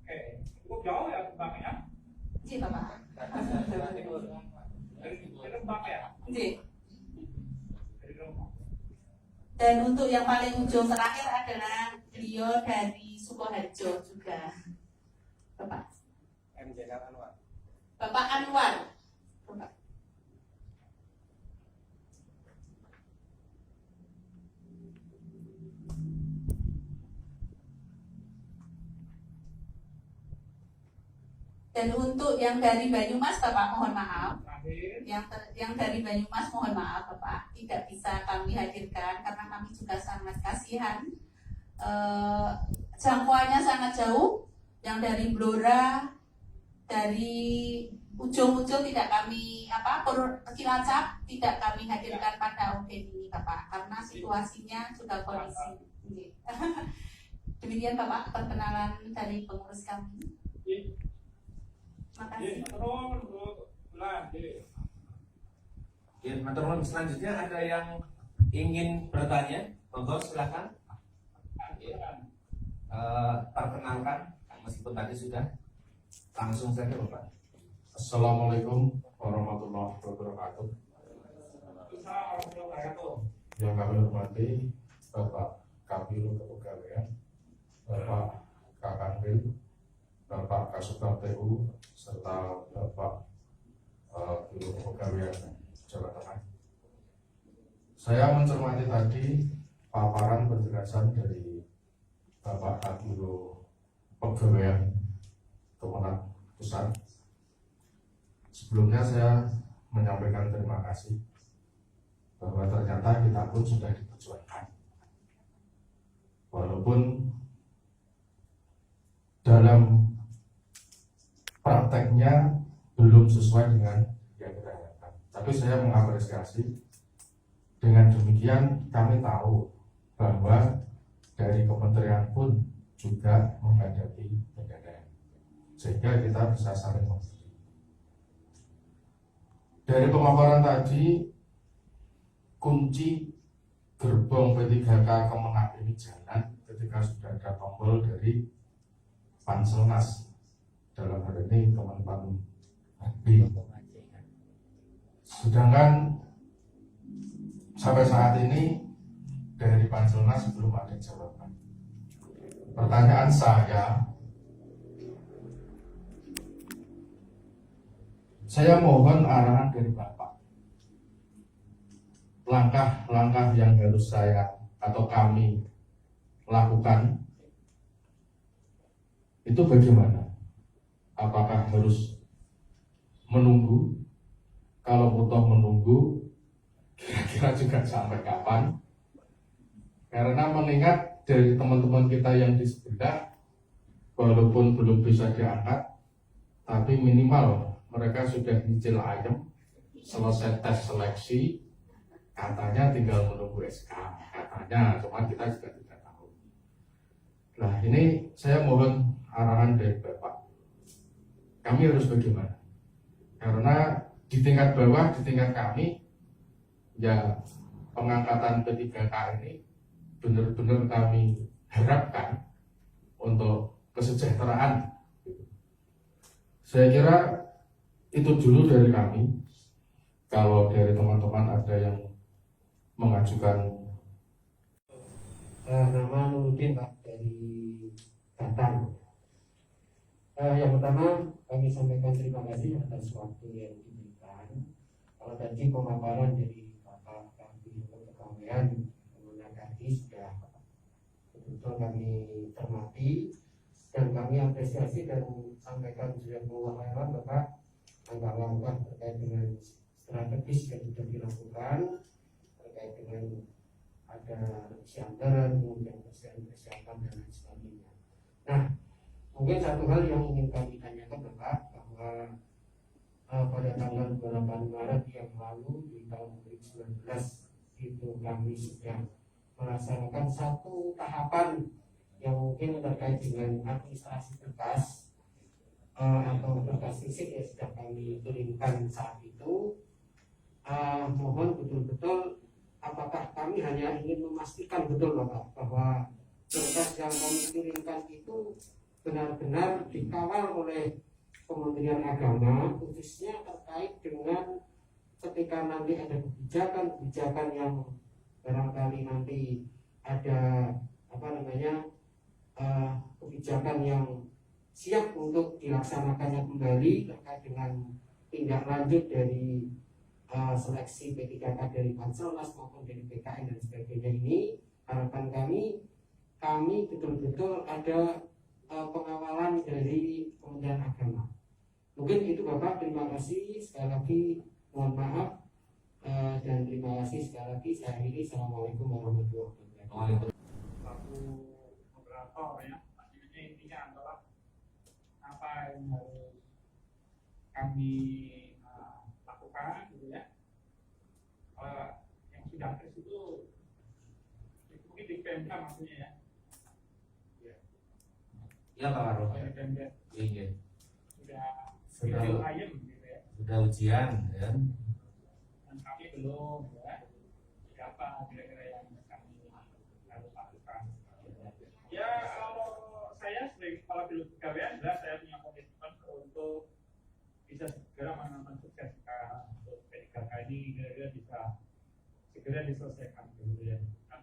Oke, cukup jauh ya Rembangnya? Ji, Bapak. Dari Rembang ya? Ji. Dari Rembang. Dan untuk yang paling ujung terakhir adalah beliau dari Sukoharjo juga, Bapak. Bapak Anwar. Bapak. Dan untuk yang dari Banyumas, Bapak mohon maaf. Terakhir. Yang dari Banyumas mohon maaf Bapak, tidak bisa kami hadirkan karena kami juga sangat kasihan. Jangkauannya sangat jauh. Yang dari Blora, dari ujung-ujung tidak kami Cilacap tidak kami hadirkan pada auden ini Bapak karena situasinya juga kondisi. Demikian Bapak perkenalan dari pengurus kami. Terima kasih. Ya, teman-teman, selanjutnya ada yang ingin bertanya, monggo silakan. Ya. Perkenalkan, meskipun tadi sudah, langsung saja Bapak. Assalamualaikum warahmatullahi wabarakatuh. Yang kami hormati Bapak Kabiro Kepegawaian, Bapak Kakanwil, Bapak Kasubag TU, serta Bapak Biro Kepegawaian Jawa Tengah. Saya mencermati tadi paparan penjelasan dari Bapak Kabiro Kepegawaian Kemenang Pusat. Sebelumnya saya menyampaikan terima kasih bahwa ternyata kita pun sudah diperjuangkan. Walaupun dalam prakteknya belum sesuai dengan yang kita harapkan. Tapi saya mengapresiasi. Dengan demikian kami tahu bahwa dari kementerian pun juga menghadapi penyelesaian. Sehingga kita bisa saling membantu. Dari pemaparan tadi, kunci gerbong P3K Kemenang ini jalan ketika sudah ada tombol dari Panselnas, dalam hal ini Kemenpan B. Sedangkan sampai saat ini dari Panselnas belum ada jawaban. Pertanyaan saya mohon arahan dari Bapak. Langkah-langkah yang harus saya atau kami lakukan itu bagaimana? Apakah harus menunggu? Kalau butuh menunggu, kira-kira juga sampai kapan? Karena mengingat dari teman-teman kita yang di sebelah, walaupun belum bisa diangkat, tapi minimal mereka sudah nyicil ayam, selesai tes seleksi, katanya tinggal menunggu SK, katanya, cuma kita juga tidak tahu. Nah, ini saya mohon arahan dari Bapak. Kami harus bagaimana? Karena di tingkat bawah, di tingkat kami, ya pengangkatan P3K ini benar-benar kami harapkan untuk kesejahteraan. Saya kira itu dulu dari kami. Kalau dari teman-teman ada yang mengajukan. Nama Nuruddin Pak dari Batam. Yang pertama kami sampaikan terima kasih atas waktu yang diberikan. Kalau tadi pemaparan dari Bapak Kabiro Kepegawaian Kemenang tadi sudah betul-betul kami cermati dan kami apresiasi dan sampaikan jazakumullah khairan Bapak langkah-langkah terkait dengan strategis yang sudah dilakukan terkait dengan ada siaran, kemudian kesehatan dan lain sebagainya. Nah, mungkin satu hal yang ingin kami tanyakan Bapak bahwa pada tanggal 28 Maret yang lalu di tahun 2019 itu kami sudah melaksanakan satu tahapan yang mungkin terkait dengan administrasi berkas atau berkas fisik yang sudah kami kirimkan saat itu, mohon betul-betul apakah kami hanya ingin memastikan betul Bapak bahwa berkas yang kami kirimkan itu benar-benar dikawal oleh Kementerian Agama, khususnya terkait dengan ketika nanti ada kebijakan yang barangkali nanti ada kebijakan yang siap untuk dilaksanakannya kembali terkait dengan tindak lanjut dari seleksi P3K dari Bansernas maupun dari PKN dan sebagainya. Ini harapan kami betul-betul ada pengawalan dari Kementerian Agama. Mungkin itu Bapak, terima kasih sekali lagi, mohon maaf dan terima kasih sekali lagi. Saya akhiri, assalamualaikum warahmatullahi wabarakatuh. Satu moderator ya, maksudnya intinya adalah apa yang harus kami lakukan gitu ya. Yang sudah tes itu mungkin di PMK maksudnya ya. Ya Pak Waro. Di PMK Iya. sudah video ayam gitu ya. Sudah ujian ya. Dan kami belum ya. Siapa kira-kira yang kami harus lakukan? Ya kalau saya sebagai kepala biro kepegawaian, saya punya komitmen untuk bisa segera menanamkan sukses untuk P3K ini kira-kira bisa segera diselesaikan gitu ya. Kan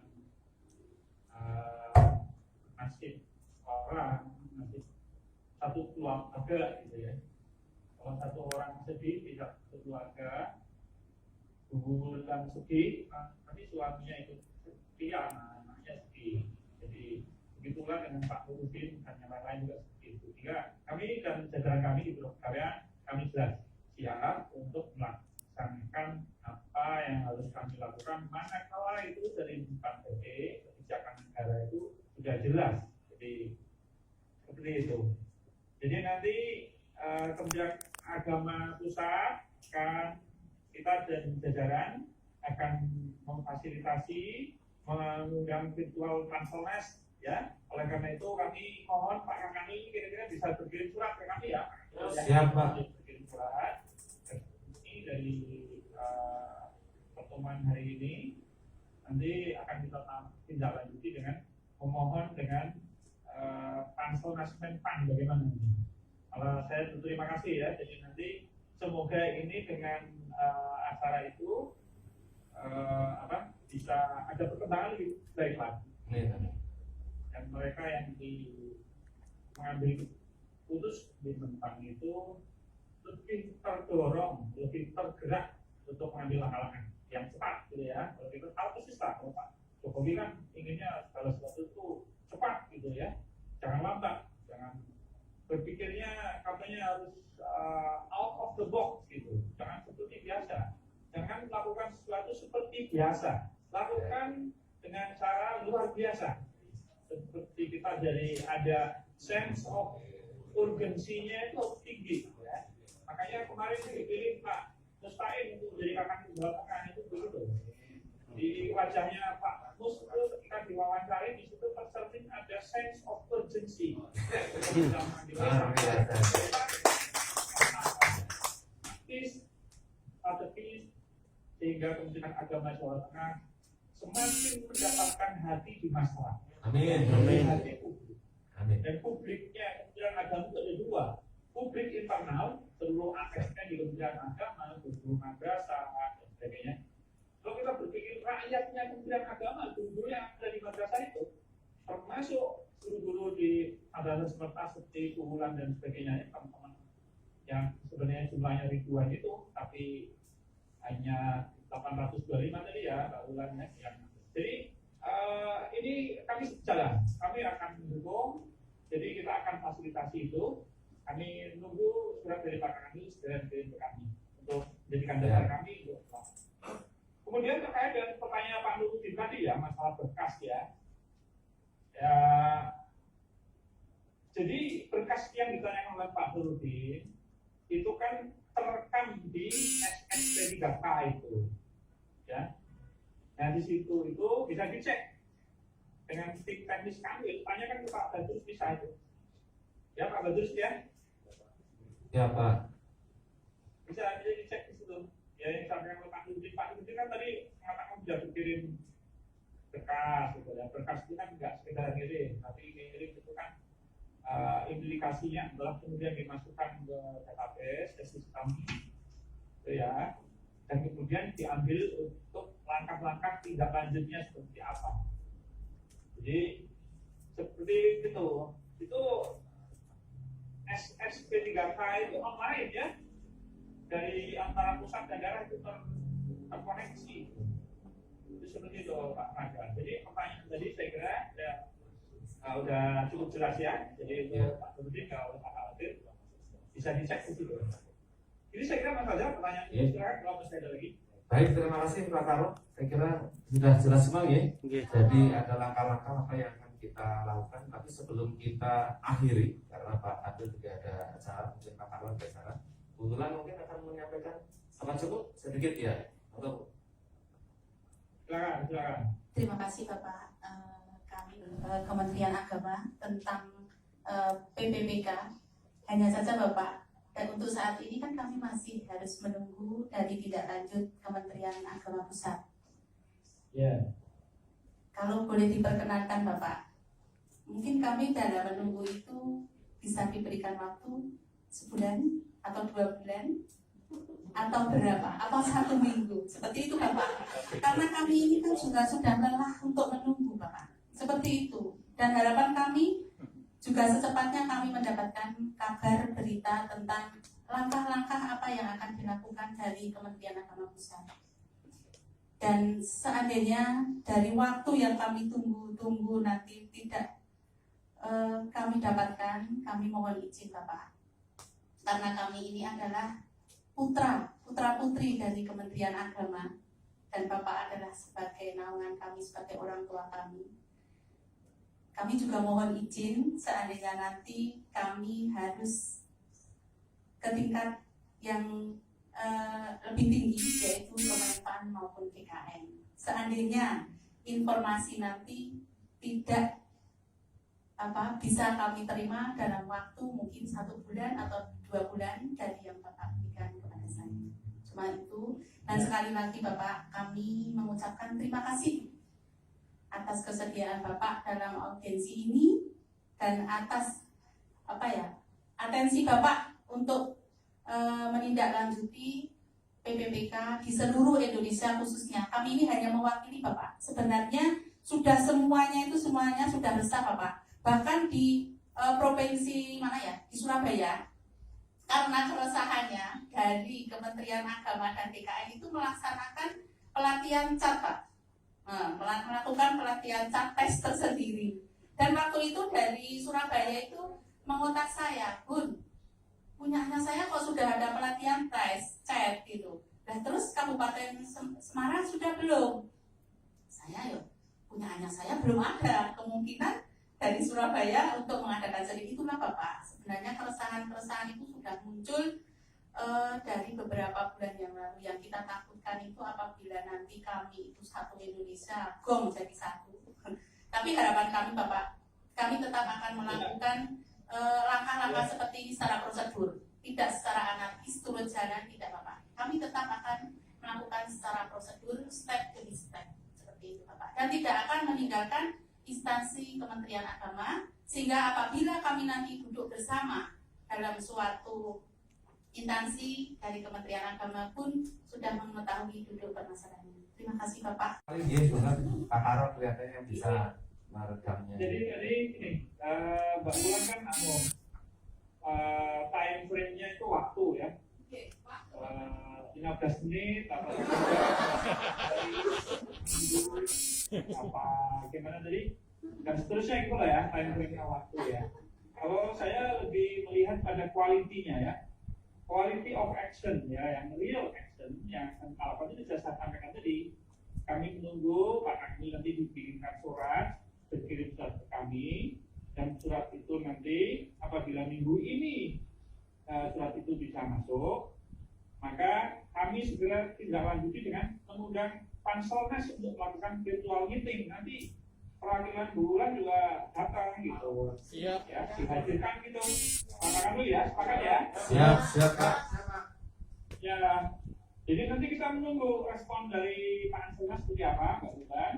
nasib orang, nasib satu keluarga gitu ya. Kalau satu orang sedih, tidak satu keluarga bulan sedih, nanti suaminya ikut setia, anaknya sedih. Jadi begitulah dengan Pak Nurudin dan yang lain juga seperti itu. Sehingga kami dan jajaran kami di Biro Kepegawaian, kami jelas siap untuk melaksanakan apa yang harus kami lakukan. Manakala itu dari Pak PP, kebijakan negara itu sudah jelas. Jadi seperti itu. Jadi nanti Kementerian Agama Pusat akan, kita dan jajaran akan memfasilitasi mengundang virtual Bansernas ya. Oleh karena itu kami mohon Pak Kakani kira-kira bisa berkirim surat ke kami ya. Siap Pak. Berkirim surat ini dari pertemuan hari ini, nanti akan kita tindak lanjuti dengan memohon dengan Bansernas Menpan bagaimana ini. Kalau saya terima kasih ya. Jadi nanti semoga ini dengan acara itu bisa ada perkembangan lebih baik lagi. Dan mereka yang mengambil putus di Mentang itu lebih terdorong, lebih tergerak untuk mengambil langkah-langkah yang cepat, gitu ya. Kalau kita tahu persis lah, kalau Pak Jokowi kan inginnya segala sesuatu itu cepat, gitu ya. Jangan lambat, jangan berpikirnya katanya harus out of the box gitu. Jangan seperti biasa. Jangan lakukan sesuatu seperti biasa. Lakukan dengan cara luar biasa. Seperti kita jadi ada sense of urgensinya itu tinggi. Ya. Makanya kemarin dipilih Pak Mustain untuk jadi kakak Jawa Tengah itu dulu. Di wajahnya Pak Mus itu ketika diwawancari di situ tercermin ada sense of urgency. Strategis sehingga Kementerian Agama Jawa Tengah semakin mendapatkan hati di masyarakat. Amin. Hati publik. Amin. Dan publiknya Kementerian Agama itu ada dua. Publik internal, seluruh ASN di Kementerian Agama, guru madrasah dan sebagainya. Kalau kita berpikir rakyatnya Kementerian Agama, guru yang ada di madrasah itu, termasuk guru-guru di madrasah seperti Kuhulan dan sebagainya, teman-teman yang sebenarnya jumlahnya ribuan itu, tapi hanya 825 tadi ya, Pak Ulan ya. Jadi ini kami sejalan, kami akan mendukung, jadi kita akan fasilitasi itu. Kami menunggu surat dari Pak Kami segera dikirim ke kami untuk menjadikan dasar kami untuk. Kemudian terkait dengan pertanyaan Pak Nurudin tadi ya, masalah berkas ya. Jadi berkas yang ditanyakan oleh Pak Nurudin itu kan terekam di SSP3K itu, ya. Nah di situ itu bisa dicek dengan tim teknis kami, tanyakan ke Pak Badrus bisa itu. Ya Pak Badrus ya. Ya Pak. Bisa dicek di situ. Ya yang disampaikan oleh Pak Lutfi kan tadi mengatakan sudah berkirim berkas, gitu ya. Berkas itu kan tidak sekedar ngirim, tapi ngirim itu kan implikasinya adalah kemudian dimasukkan ke database, ke sistem, gitu ya. Dan kemudian diambil untuk langkah-langkah tindak lanjutnya seperti apa. Jadi seperti itu SP3K itu online ya, dari antara pusat dan daerah itu terkoneksi. Itu seperti itu Pak Raga. Jadi pertanyaan tadi saya kira ya, udah cukup jelas ya. Jadi itu Pak Menteri kalau Pak khawatir bisa dicek di situ. Jadi saya kira Mas Fajar pertanyaan ini silakan kalau masih ada lagi. Baik, terima kasih Pak Karo. Saya kira sudah jelas semua ya. Jadi ada langkah-langkah apa yang akan kita lakukan. Tapi sebelum kita akhiri, karena Pak Adil juga ada acara, mungkin Pak Karo ada acara. Kebetulan mungkin akan menyampaikan sangat cukup sedikit ya untuk. Silakan. Terima kasih Bapak. Kami Kementerian Agama tentang PPPK. Hanya saja Bapak, dan untuk saat ini kan kami masih harus menunggu dari tindak lanjut Kementerian Agama Pusat. Ya. Kalau boleh diperkenankan Bapak, mungkin kami dalam menunggu itu bisa diberikan waktu sebulan atau 2 bulan atau berapa, atau 1 minggu, seperti itu Bapak. Karena kami ini kan juga sudah lelah untuk menunggu Bapak, seperti itu. Dan harapan kami juga secepatnya kami mendapatkan kabar berita tentang langkah-langkah apa yang akan dilakukan dari Kementerian Agama Pusat. Dan seandainya dari waktu yang kami tunggu nanti tidak kami dapatkan, kami mohon izin Bapak. Karena kami ini adalah putra-putri dari Kementerian Agama, dan Bapak adalah sebagai naungan kami, sebagai orang tua kami. Kami juga mohon izin seandainya nanti kami harus ke tingkat yang lebih tinggi, yaitu Kemenpan maupun PKN. Seandainya informasi nanti tidak bisa kami terima dalam waktu mungkin 1 bulan atau 2 bulan dari yang Bapak berikan kepada saya. Cuma itu, dan sekali lagi Bapak, kami mengucapkan terima kasih atas kesediaan Bapak dalam audiensi ini dan atas atensi Bapak untuk menindaklanjuti PPPK di seluruh Indonesia khususnya. Kami ini hanya mewakili Bapak. Sebenarnya sudah semuanya sudah resah Bapak. Bahkan di provinsi di Surabaya, karena keresahannya dari Kementerian Agama dan DKN itu melaksanakan pelatihan CAT Pak. Melakukan pelatihan CAT tes tersendiri. Dan waktu itu dari Surabaya itu mengontak saya, Bun, punyanya saya kok sudah ada pelatihan tes CAT gitu. Dan terus Kabupaten Semarang sudah belum. Saya punyanya saya belum ada. Kemungkinan dari Surabaya untuk mengadakan sendiri. Itulah Bapak. Sebenarnya keresahan-keresahan itu sudah muncul dari beberapa bulan yang lalu. Yang kita takutkan itu apabila nanti kami itu satu Indonesia, gong jadi satu. Tapi harapan kami Bapak, kami tetap akan melakukan langkah-langkah seperti ini secara prosedur, tidak secara anarkis turun jalan, tidak Bapak. Kami tetap akan melakukan secara prosedur, step demi step, seperti itu Bapak. Dan tidak akan meninggalkan instansi Kementerian Agama, sehingga apabila kami nanti duduk bersama dalam suatu instansi dari Kementerian Agama pun sudah mengetahui duduk permasalahannya. Terima kasih Bapak. Iya, benar. Pak Karo kelihatannya bisa merekamnya. Jadi ini Mbak Bulan kan time frame-nya itu waktu ya. 15 menit atau gimana tadi dan seterusnya gitu lah ya, time frame-nya waktu ya. Kalau saya lebih melihat pada quality-nya ya, quality of action ya, yang real action yang apa itu saya sampaikan tadi. Kami menunggu Pak Agni nanti dikirimkan surat, berkirim surat ke kami, dan surat itu nanti apabila minggu ini surat itu bisa masuk, maka kami segera tindak lanjuti dengan mengundang Panselnas untuk melakukan virtual meeting. Nanti perwakilan bulan juga datang gitu. Siap. Ya, dihadirkan gitu. Katakan dulu ya, sepakat ya. Siap Pak. Ya, jadi nanti kita menunggu respon dari Pak Ansel seperti apa, Mbak Bulan.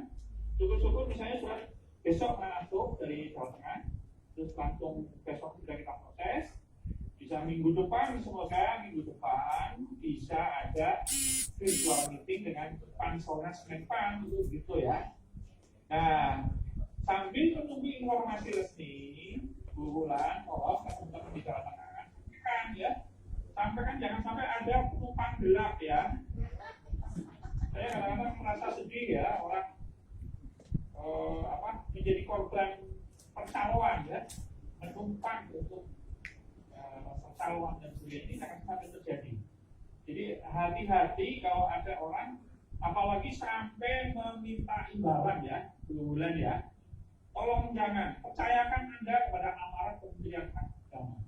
Syukur-syukur misalnya surat besok masuk dari Jawa Tengah, terus langsung besok sudah kita proses. Bisa minggu depan, semoga minggu depan bisa ada virtual meeting dengan Pansolnas Menpan gitu ya. Nah, sambil menunggu informasi resmi, Bu Wulan, tolong teman-teman di Jawa Tengah, kan ya, sampaikan jangan sampai ada penumpang gelap ya. Saya kadang-kadang merasa sedih ya, orang menjadi korban percaloan ya, menumpang untuk percaloan dan sebagainya, ini akan sampai terjadi. Jadi hati-hati kalau ada orang, apalagi sampai meminta imbalan ya, bulan ya, tolong jangan percayakan Anda kepada amarat Kementerian Agama.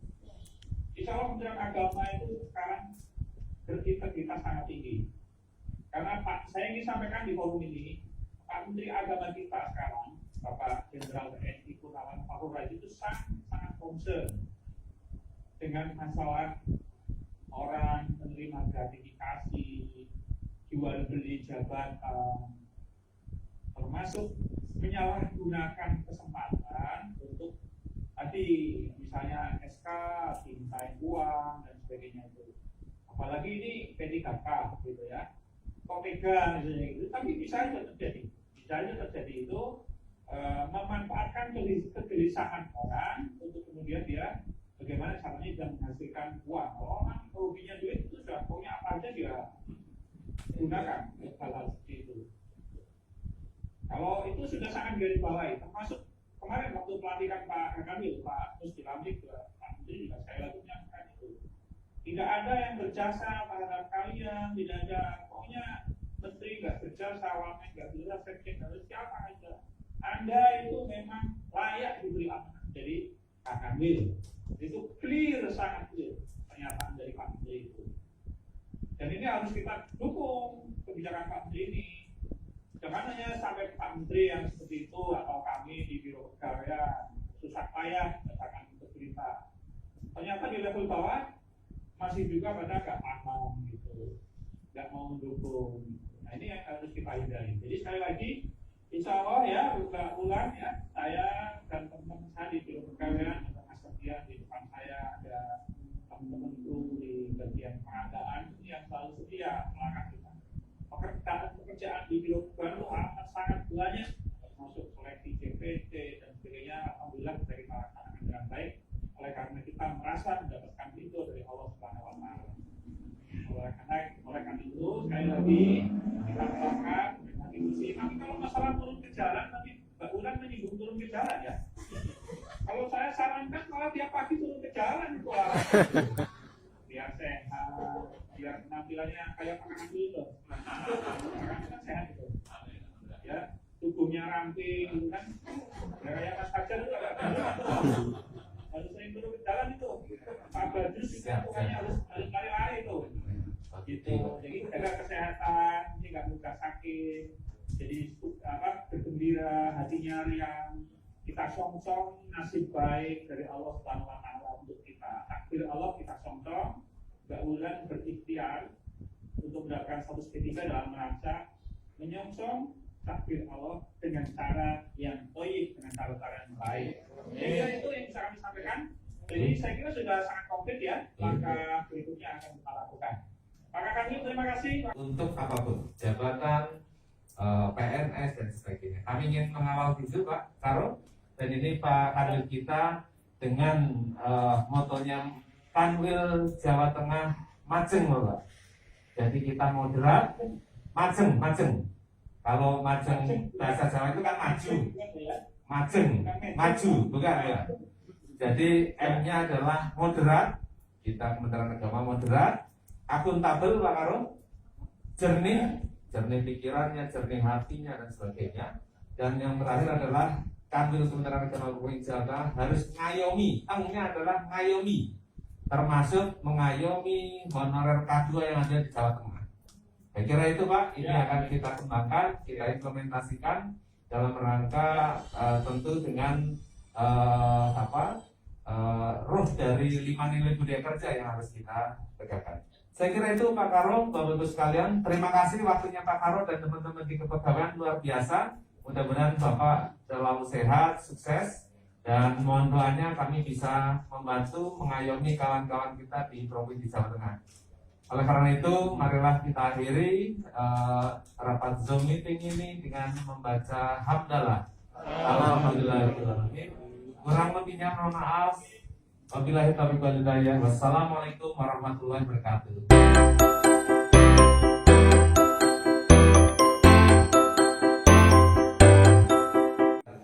Insya Allah Kementerian Agama itu sekarang berintegritas sangat tinggi. Karena Pak, saya ingin sampaikan di forum ini, Pak Menteri Agama kita sekarang, Bapak Jenderal TNI Purnawirawan Fahru itu sangat concern dengan masalah orang menerima gratifikasi, jual beli jabatan, termasuk menyalahgunakan kesempatan untuk tadi misalnya SK, dimintain uang dan sebagainya itu. Apalagi ini P3K gitu ya, kok tega misalnya gitu, tapi bisa saja terjadi. Bisa saja terjadi itu memanfaatkan kegelisahan orang untuk kemudian dia bagaimana caranya dia menghasilkan uang. Kalau orang hobinya duit itu sudah punya apa aja dia gunakan hal-hal seperti itu. Kalau itu sudah sangat garisbawahi, termasuk kemarin waktu pelantikan Pak Kamil, Pak Musdilamik, Pak Menteri juga saya lagi menyampaikan itu. Tidak ada yang berjasa terhadap kalian, tidak ada, pokoknya menteri nggak berjasa, wamen nggak berjasa, sekjen harus siapa aja. Anda itu memang layak diberi amanah. Jadi Pak Kamil itu clear, sangat clear pernyataan dari Pak Menteri itu. Dan ini harus kita dukung kebijakan Pak Menteri ini. Jangan hanya sampai Pak Menteri yang seperti itu atau kami di Biro Pegawaian susah payah katakan untuk berita. Ternyata di level bawah masih juga pada nggak paham gitu, nggak mau mendukung. Nah ini yang harus kita hindari. Jadi sekali lagi, insya Allah ya, bulan ya, saya dan teman-teman saya di Biro Pegawaian ada Mas Setia di depan saya, ada teman-teman itu di bagian pengadaan yang selalu setia melakukan kita. Pekerjaan di Biro Pegawaian itu amat sangat banyak, termasuk seleksi CPT dan sebagainya. Alhamdulillah bisa kita laksanakan dengan baik. Oleh karena kita merasa mendapatkan itu dari Allah Subhanahu Wa Taala. Oleh karena itu sekali lagi kita melakukan dengan diskusi. Tapi kalau masalah turun ke jalan, nanti Mbak Ulan menyinggung turun ke jalan ya. Kalau saya sarankan malah tiap pagi turun ke jalan itu biar sehat, biar penampilannya kayak makanan itu. Makanan kan sehat itu. Ya, tubuhnya ramping gitu kan. Ya kayak Mas Fajar itu agak harus sering turun ke jalan itu. Pak Badrus juga pokoknya harus lari-lari itu. Gitu. Jadi jaga kesehatan, ini nggak mudah sakit. Jadi bergembira, hatinya riang. Kita song-song nasib baik dari Allah Subhanahu Wa Taala untuk kita. Takdir Allah kita song-song. Mbak Wulan berikhtiar untuk mendapatkan status P3 dalam rangka menyongsong takdir Allah dengan cara yang baik, dengan cara-cara yang baik. Jadi itu yang bisa kami sampaikan. Jadi saya kira sudah sangat konkret ya langkah berikutnya akan kita lakukan. Maka kami terima kasih Untuk apapun, jabatan, PNS dan sebagainya. Kami ingin mengawal itu Pak Karo, dan ini Pak Kanwil kita dengan motonya Kanwil Jawa Tengah Majeng loh Pak. Jadi kita moderat, majeng. Kalau majeng bahasa Jawa itu kan maju, majeng, maju, bukan ya. Jadi M-nya adalah moderat, kita Kementerian Agama moderat, akuntabel Pak Karo, jernih pikirannya, jernih hatinya dan sebagainya. Dan yang terakhir adalah Kanwil Kementerian Agama Provinsi Jawa Tengah harus ngayomi, tangnya adalah ngayomi, termasuk mengayomi honorer K2 yang ada di Jawa Tengah. Saya kira itu Pak, ini akan kita kembangkan, kita implementasikan dalam rangka tentu dengan ruh dari 5 nilai budaya kerja yang harus kita tegakkan. Saya kira itu Pak Karo, Bapak Ibu sekalian. Terima kasih waktunya Pak Karo dan teman-teman di kepegawaian luar biasa. Mudah-mudahan Bapak selalu sehat, sukses, dan mohon doanya kami bisa membantu mengayomi kawan-kawan kita di Provinsi Jawa Tengah. Oleh karena itu, marilah kita akhiri rapat Zoom meeting ini dengan membaca hamdalah. Alhamdulillahirobbilalamin. Kurang lebihnya mohon maaf. Wabillahi taufiq wal hidayah. Wassalamualaikum warahmatullahi wabarakatuh.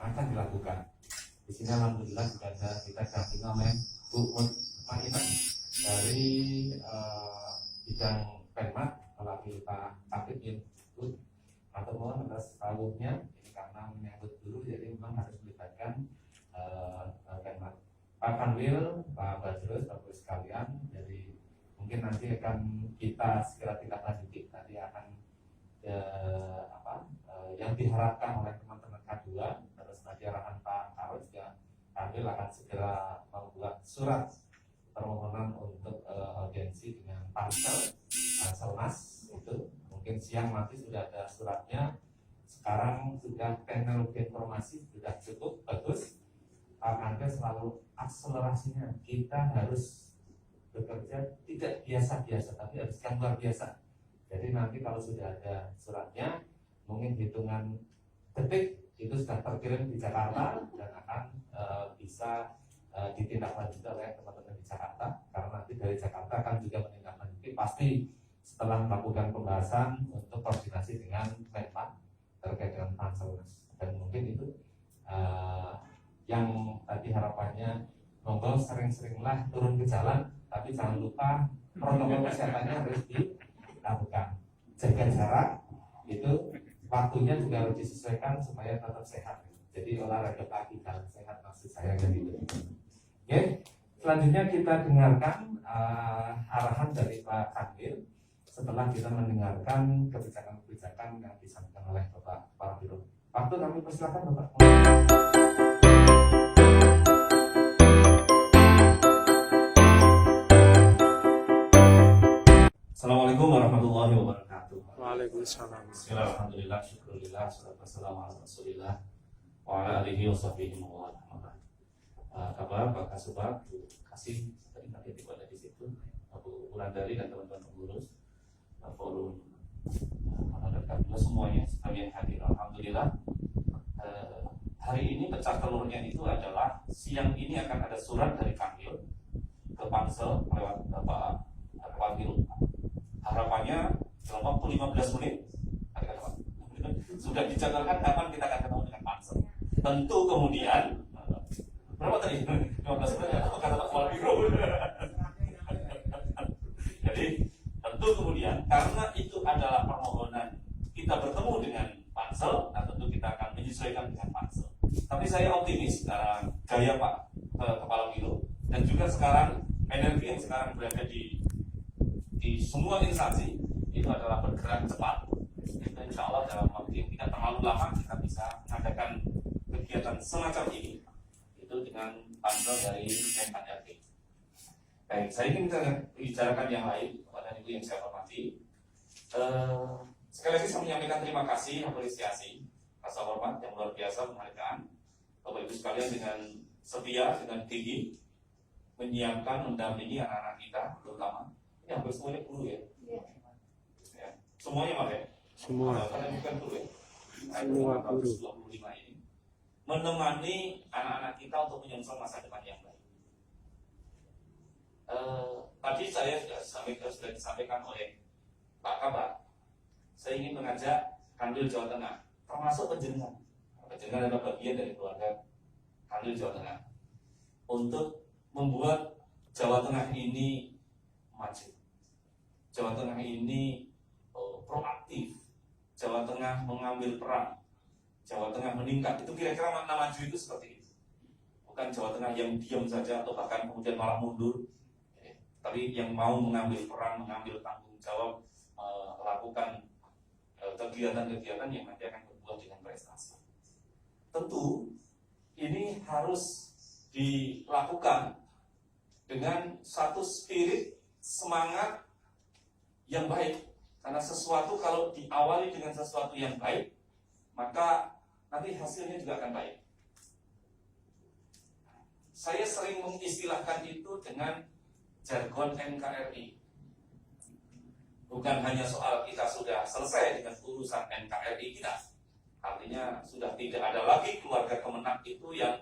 Akan dilakukan. Di sini alhamdulillah juga ada kita dampingi oleh Bu Maimunah dari bidang Penmat, melalui Pak Kapit Bu. Atau mohon atas tahunya ini karena menyambut dulu, jadi memang harus melibatkan Penmat. Pak Kanwil, Pak Badrus, Bapak sekalian, jadi mungkin nanti akan kita segera tindak lanjuti. Nanti akan yang diharapkan oleh teman-teman K2, terus nanti arahan Pak Karo juga Kanwil akan segera membuat surat permohonan untuk audiensi dengan Panselnas itu mungkin siang nanti sudah ada suratnya. Sekarang sudah teknologi informasi sudah cukup bagus. Pak Kanwil selalu akselerasinya kita harus bekerja tidak biasa-biasa tapi harus yang luar biasa. Jadi nanti kalau sudah ada suratnya mungkin hitungan detik itu sudah terkirim di Jakarta dan akan bisa ditindaklanjuti oleh teman-teman di Jakarta, karena nanti dari Jakarta akan juga menindaklanjuti pasti setelah melakukan pembahasan untuk koordinasi dengan Menpan terkait dengan Panselnas. Dan mungkin itu yang tadi harapannya, monggo sering-seringlah turun ke jalan, tapi jangan lupa protokol kesehatannya harus dilakukan. Jaga jarak, itu waktunya juga harus disesuaikan supaya tetap sehat. Jadi olahraga pagi dan sehat maksud saya kan gitu. Oke, selanjutnya kita dengarkan arahan dari Pak Kanwil setelah kita mendengarkan kebijakan-kebijakan yang disampaikan oleh Bapak Kepala Biro. Waktu kami persilakan Bapak. Assalamualaikum warahmatullahi wabarakatuh. Waalaikumsalam. Bismillah, alhamdulillah, syukurillah, salatu wassalamu ala rasulillah wa ala alihi wa sahbihi wa ala. Kabar Pak Kasubag, Bu Kasih, tadi nanti tiba ada di situ, Bu Wulandari dan teman-teman pengurus forum dan semuanya sekalian hadir. Alhamdulillah, hari ini pecah telurnya itu adalah siang ini akan ada surat dari Kanwil ke Pansel lewat Bapak Kepala Biro. Harapannya dalam waktu 15 menit sudah dijadwalkan kapan kita akan ketemu dengan Pansel. Tentu kemudian berapa tadi? 15 menit atau kata Pak Kepala Biro. Jadi tentu kemudian karena itu adalah permohonan kita bertemu dengan Pansel, nah tentu kita akan menyesuaikan dengan Pansel. Tapi saya optimis karena gaya Pak Kepala Biro dan juga sekarang energi yang sekarang berada di semua instansi itu adalah bergerak cepat. Dan insya Allah dalam waktu yang tidak terlalu lama kita bisa mengadakan kegiatan semacam ini itu dengan Pansel dari Menpan RT. Baik, saya ingin bicarakan yang lain kepada Ibu yang saya hormati. Sekali lagi saya menyampaikan terima kasih, apresiasi, rasa hormat yang luar biasa penghargaan Bapak Ibu sekalian dengan setia, dengan tinggi menyiapkan, mendampingi anak-anak kita, terutama ini hampir semuanya guru ya. Ya. Semuanya Pak ya? Semua. Karena bukan guru ya. Semua guru. 25 ini menemani anak-anak kita untuk menyongsong masa depan yang baik. Tadi saya sudah disampaikan oleh Pak Kabar. Saya ingin mengajak Kanwil Jawa Tengah, termasuk penjenengan. Penjenengan adalah bagian dari keluarga Kanwil Jawa Tengah, untuk membuat Jawa Tengah ini maju. Jawa Tengah ini proaktif. Jawa Tengah mengambil peran. Jawa Tengah meningkat. Itu kira-kira makna maju itu seperti itu. Bukan Jawa Tengah yang diam saja atau bahkan kemudian malah mundur. Tapi yang mau mengambil peran, mengambil tanggung jawab, melakukan kegiatan-kegiatan yang nanti akan berbuah dengan prestasi. tentu ini harus dilakukan dengan satu spirit semangat yang baik. Karena sesuatu kalau diawali dengan sesuatu yang baik, maka nanti hasilnya juga akan baik. Saya sering mengistilahkan itu dengan jargon NKRI. Bukan hanya soal kita sudah selesai dengan urusan NKRI kita. Artinya sudah tidak ada lagi keluarga kemenak itu yang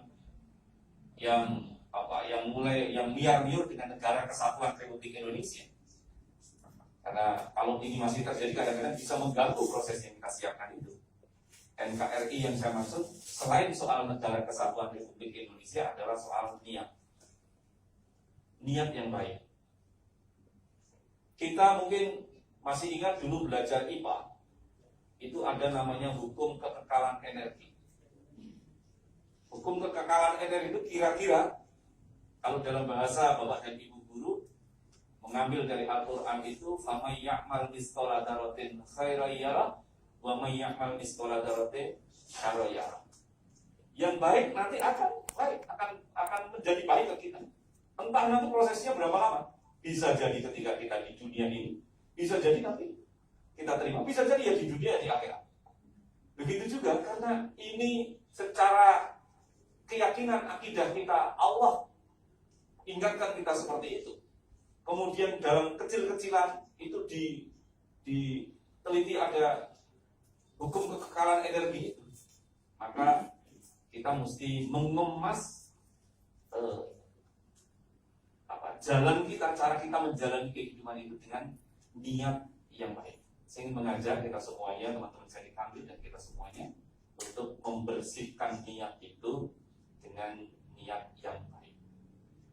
miar-miur dengan negara kesatuan Republik Indonesia. Karena kalau ini masih terjadi kadang-kadang bisa mengganggu proses yang kita siapkan itu. NKRI yang saya maksud selain soal negara kesatuan Republik Indonesia adalah soal niat yang baik. Kita mungkin masih ingat dulu belajar IPA, itu ada namanya hukum kekekalan energi. Hukum kekekalan energi itu kira-kira kalau dalam bahasa Bapak dan Ibu guru mengambil dari Al-Quran itu famay ya'mal misqala dzarratin khairan yarah wa may ya'mal misqala dzarratin syarran yarah. Yang baik nanti akan menjadi baik ke kita. Entah nanti prosesnya berapa lama. Bisa jadi ketika kita di dunia ini, bisa jadi nanti kita terima, bisa jadi ya di dunia di akhirat. Begitu juga karena ini secara keyakinan akidah kita Allah ingatkan kita seperti itu. Kemudian dalam kecil-kecilan itu diteliti ada hukum kekekalan energi itu. Maka kita mesti mengemas jalan kita, cara kita menjalani kehidupan itu dengan niat yang baik. Saya ingin mengajak kita semuanya, teman-teman saya dipanggil dan kita semuanya untuk membersihkan niat itu dengan niat yang baik.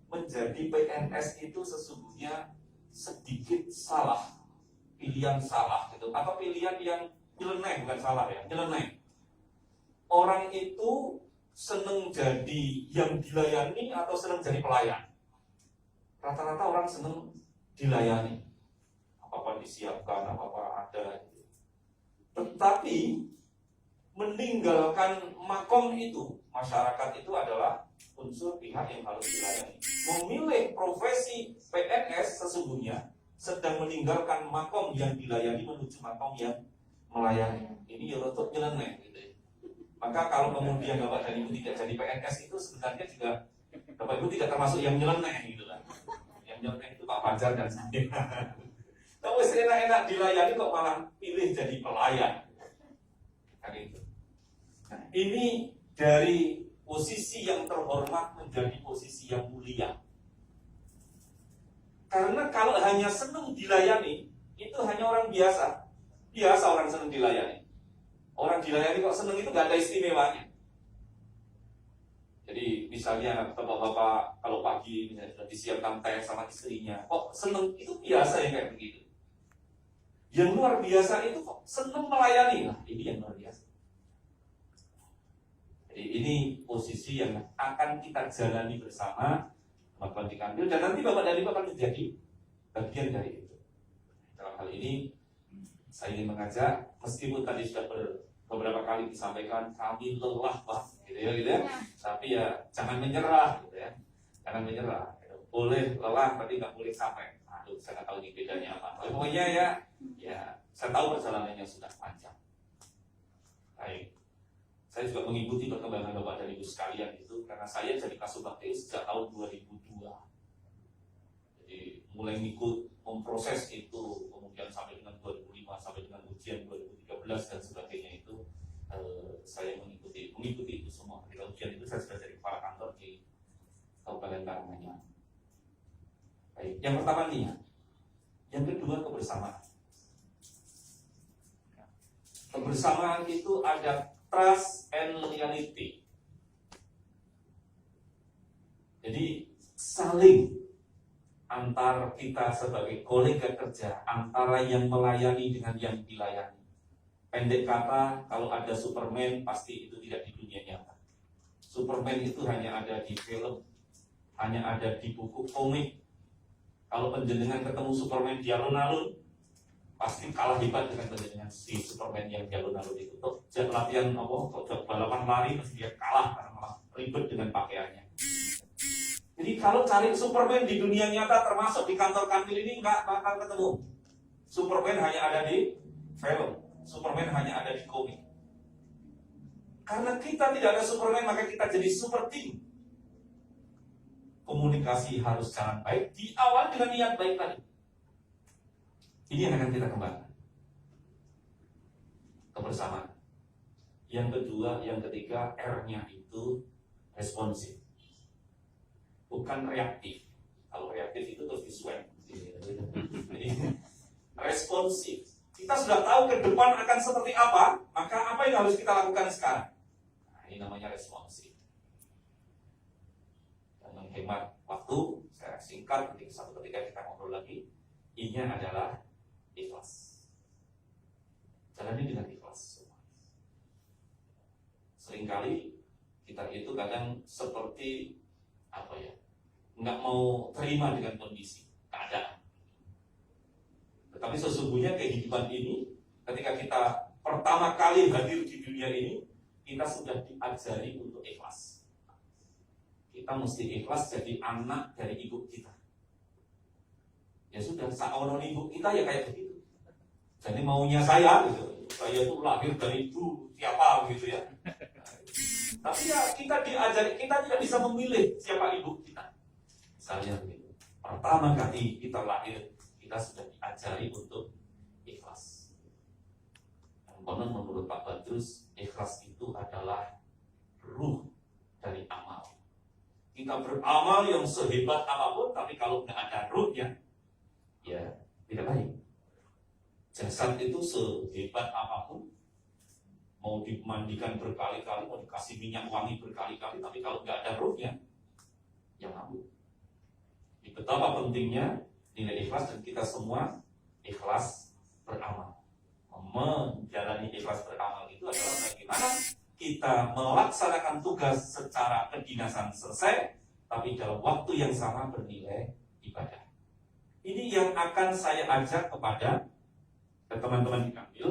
Menjadi PNS itu sesungguhnya sedikit salah, pilihan salah gitu. Apa pilihan yang nyeleneh, bukan salah ya, nyeleneh. Orang itu seneng jadi yang dilayani atau seneng jadi pelayan. Rata-rata orang seneng dilayani, apa-apa disiapkan, apa-apa ada. Tetapi meninggalkan makom itu, masyarakat itu adalah unsur pihak yang harus dilayani. Memilih profesi PNS sesungguhnya sedang meninggalkan makom yang dilayani menuju makom yang melayani. Ini untuk nyeleneh gitu ya. Maka kalau kemudian Bapak dan Ibu tidak jadi PNS itu sebenarnya juga Bapak Ibu tidak termasuk yang nyeleneh gitu lah. Yang nyeleneh itu Pak Fajar dan saya. Tapi enak-enak dilayani kok malah pilih jadi pelayan. Kan itu. Nah, ini dari posisi yang terhormat menjadi posisi yang mulia. Karena kalau hanya senang dilayani, itu hanya orang biasa. Biasa orang senang dilayani. Orang dilayani kok senang itu gak ada istimewanya. Jadi misalnya bapak-bapak kalau pagi misalnya disiapkan teh sama istrinya, kok senang, itu biasa ya kayak begitu. Yang luar biasa itu kok senang melayani. Nah, ini yang luar biasa. Jadi ini posisi yang akan kita jalani bersama Bapak dikambil, dan nanti Bapak dan Ibu akan menjadi bagian dari itu. Dalam hal ini saya ingin mengajak, meskipun tadi sudah beberapa kali disampaikan kami lelah Pak, gitu ya. Tapi ya jangan menyerah, gitu ya. Jangan menyerah. Boleh lelah, tapi nggak boleh sampai. Aduh, saya nggak tahu ini bedanya apa. Tapi pokoknya ya saya tahu perjalanannya sudah panjang. Baik. Saya juga mengikuti perkembangan Bapak dan Ibu sekalian itu karena saya jadi Kasubagti sejak tahun 2002. Jadi mulai ngikut memproses itu, kemudian sampai dengan 2005, sampai dengan ujian 2013 dan sebagainya itu saya mengikuti itu semua. Ketika ujian itu saya sudah jadi kepala kantor di Kabupaten Karanganyar. Baik, yang pertama niat, yang kedua kebersamaan. Kebersamaan itu ada trust and loyalty. Jadi saling antar kita sebagai kolega kerja, antara yang melayani dengan yang dilayani. Pendek kata, kalau ada Superman pasti itu tidak di dunia nyata. Superman itu hanya ada di film, hanya ada di buku komik. Kalau penjenengan ketemu Superman di alun-alun, pasti kalah hebat dengan si Superman yang di alun-alun itu. Tuh, latihan balapan lari pasti dia kalah karena malah ribet dengan pakaiannya. Jadi kalau cari Superman di dunia nyata termasuk di kantor kantil ini nggak bakal ketemu. Superman hanya ada di film, Superman hanya ada di komik. Karena kita tidak ada Superman, maka kita jadi super team. Komunikasi harus jalan baik, di awal dengan niat baik tadi. Ini yang akan kita kembangkan. Kebersamaan. Yang kedua, yang ketiga, R-nya itu responsif. Bukan reaktif. Kalau reaktif itu terus disuap. Jadi responsif. Kita sudah tahu ke depan akan seperti apa, maka apa yang harus kita lakukan sekarang? Nah, ini namanya responsif. Dan menghemat waktu, saya singkat, nanti satu ketika kita ngobrol lagi. Ini adalah ikhlas. Jalani dengan ikhlas. Seringkali kita itu kadang seperti apa ya? Nggak mau terima dengan kondisi keadaan. Tetapi sesungguhnya kehidupan ini, ketika kita pertama kali hadir di dunia ini, kita sudah diajari untuk ikhlas. Kita mesti ikhlas jadi anak dari ibu kita. Ya sudah, seorang ibu kita ya kayak begitu. Jadi maunya saya gitu, saya itu lahir dari ibu siapa gitu ya. Tapi ya kita diajari, kita tidak bisa memilih siapa ibu kita. Misalnya begitu. Pertama kali kita lahir, kita sudah diajari untuk ikhlas. Dan konon menurut Pak Badrus, ikhlas itu adalah ruh dari amal. Kita beramal yang sehebat apapun, tapi kalau nggak ada ruhnya, ya tidak baik. Jasad itu sehebat apapun, mau dimandikan berkali-kali, mau dikasih minyak wangi berkali-kali, tapi kalau nggak ada ruhnya, ya mabuk. Betapa pentingnya nilai ikhlas, dan kita semua ikhlas beramal. Menjalani ikhlas beramal itu adalah bagaimana kita melaksanakan tugas secara kedinasan selesai, tapi dalam waktu yang sama bernilai ibadah. Ini yang akan saya ajak kepada teman-teman di Kantil.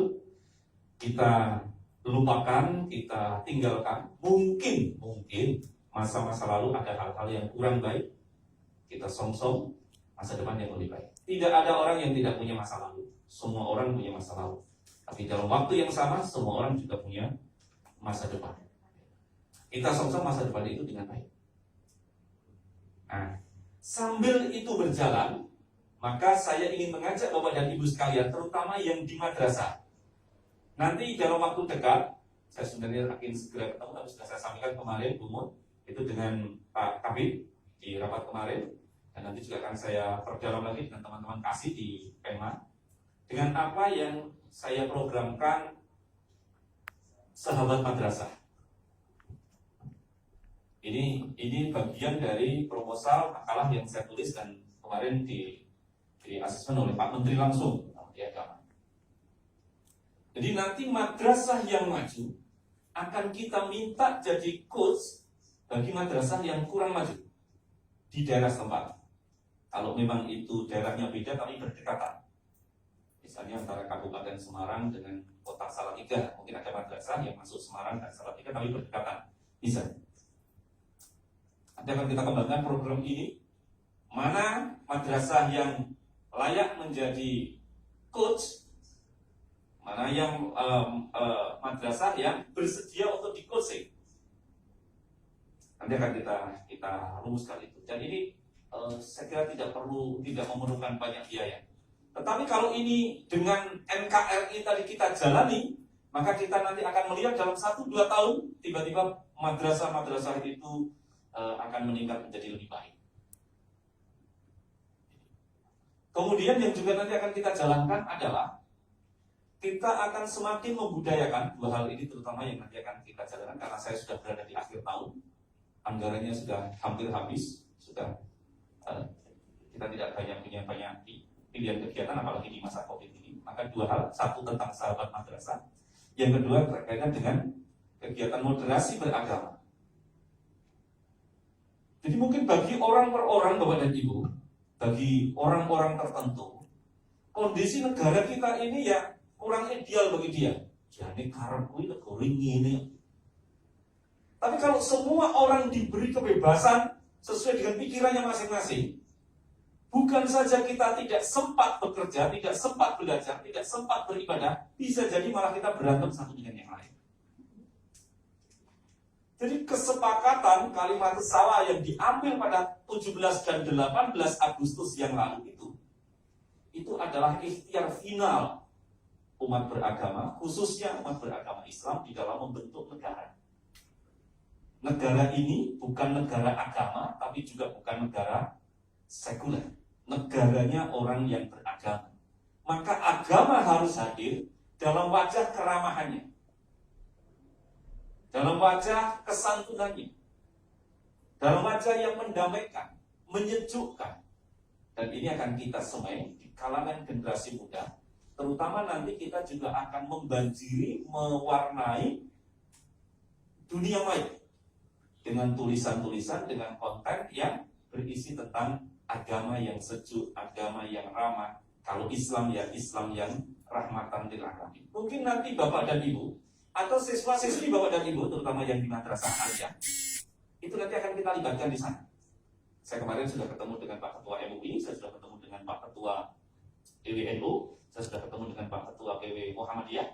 Kita lupakan, kita tinggalkan. Mungkin masa-masa lalu ada hal-hal yang kurang baik, kita song-song masa depan yang lebih baik. Tidak ada orang yang tidak punya masa lalu. Semua orang punya masa lalu. Tapi dalam waktu yang sama, semua orang juga punya masa depan. Kita song-song masa depan itu dengan baik. Nah, sambil itu berjalan, maka saya ingin mengajak Bapak dan Ibu sekalian, terutama yang di madrasah. Nanti dalam waktu dekat, saya sebenarnya akan segera ketemu, tapi sudah saya sampaikan kemarin, Bu Mun, itu dengan Pak Kabid di rapat kemarin. Dan nanti juga akan saya perdalam lagi dengan teman-teman kasih di Pemma, dengan apa yang saya programkan sahabat madrasah. Ini bagian dari proposal makalah yang saya tulis dan kemarin di asesmen oleh Pak Menteri langsung di agama. Jadi nanti madrasah yang maju akan kita minta jadi coach bagi madrasah yang kurang maju di daerah setempat. Kalau memang itu daerahnya beda tapi berdekatan. Misalnya antara Kabupaten Semarang dengan Kota Salatiga, mungkin ada madrasah yang masuk Semarang dan Salatiga tapi berdekatan. Bisa. Nanti akan kita kembangkan program ini. Mana madrasah yang layak menjadi coach, mana yang madrasah yang bersedia untuk di coaching. Nanti akan kita rumuskan itu. Dan ini saya kira tidak memerlukan banyak biaya. Tetapi kalau ini dengan NKRI tadi kita jalani, maka kita nanti akan melihat dalam 1-2 tahun tiba-tiba madrasah-madrasah itu akan meningkat menjadi lebih baik. Kemudian yang juga nanti akan kita jalankan adalah kita akan semakin membudayakan dua hal ini, terutama yang nanti akan kita jalankan karena saya sudah berada di akhir tahun, anggarannya sudah hampir habis, kita tidak punya banyak pilihan kegiatan apalagi di masa COVID ini. Maka dua hal, satu tentang sahabat madrasah, yang kedua terkait dengan kegiatan moderasi beragama. Jadi mungkin bagi orang per orang, Bapak dan Ibu, bagi orang-orang tertentu, kondisi negara kita ini ya kurang ideal bagi dia. Jadi karep kuwi negara ngene. Tapi kalau semua orang diberi kebebasan sesuai dengan pikirannya masing-masing, bukan saja kita tidak sempat bekerja, tidak sempat belajar, tidak sempat beribadah, bisa jadi malah kita berantem satu dengan yang lain. Jadi kesepakatan kalimat sawa yang diambil pada 17 dan 18 Agustus yang lalu itu adalah ikhtiar final umat beragama, khususnya umat beragama Islam di dalam membentuk negara. Negara ini bukan negara agama, tapi juga bukan negara sekuler. Negaranya orang yang beragama. Maka agama harus hadir dalam wajah keramahannya, dalam wajah kesantunannya, dalam wajah yang mendamaikan, menyejukkan. Dan ini akan kita semai di kalangan generasi muda, terutama nanti kita juga akan membanjiri, mewarnai dunia maya dengan tulisan-tulisan, dengan konten yang berisi tentang agama yang sejuk, agama yang ramah. Kalau Islam ya Islam yang rahmatan lil alamin. Mungkin nanti Bapak dan Ibu atau siswa-siswi Bapak dan Ibu, terutama yang di madrasah aja, itu nanti akan kita libatkan di sana. Saya kemarin sudah ketemu dengan Pak Ketua MUI, saya sudah ketemu dengan Pak Ketua PWNU, saya sudah ketemu dengan Pak Ketua PW Muhammadiyah.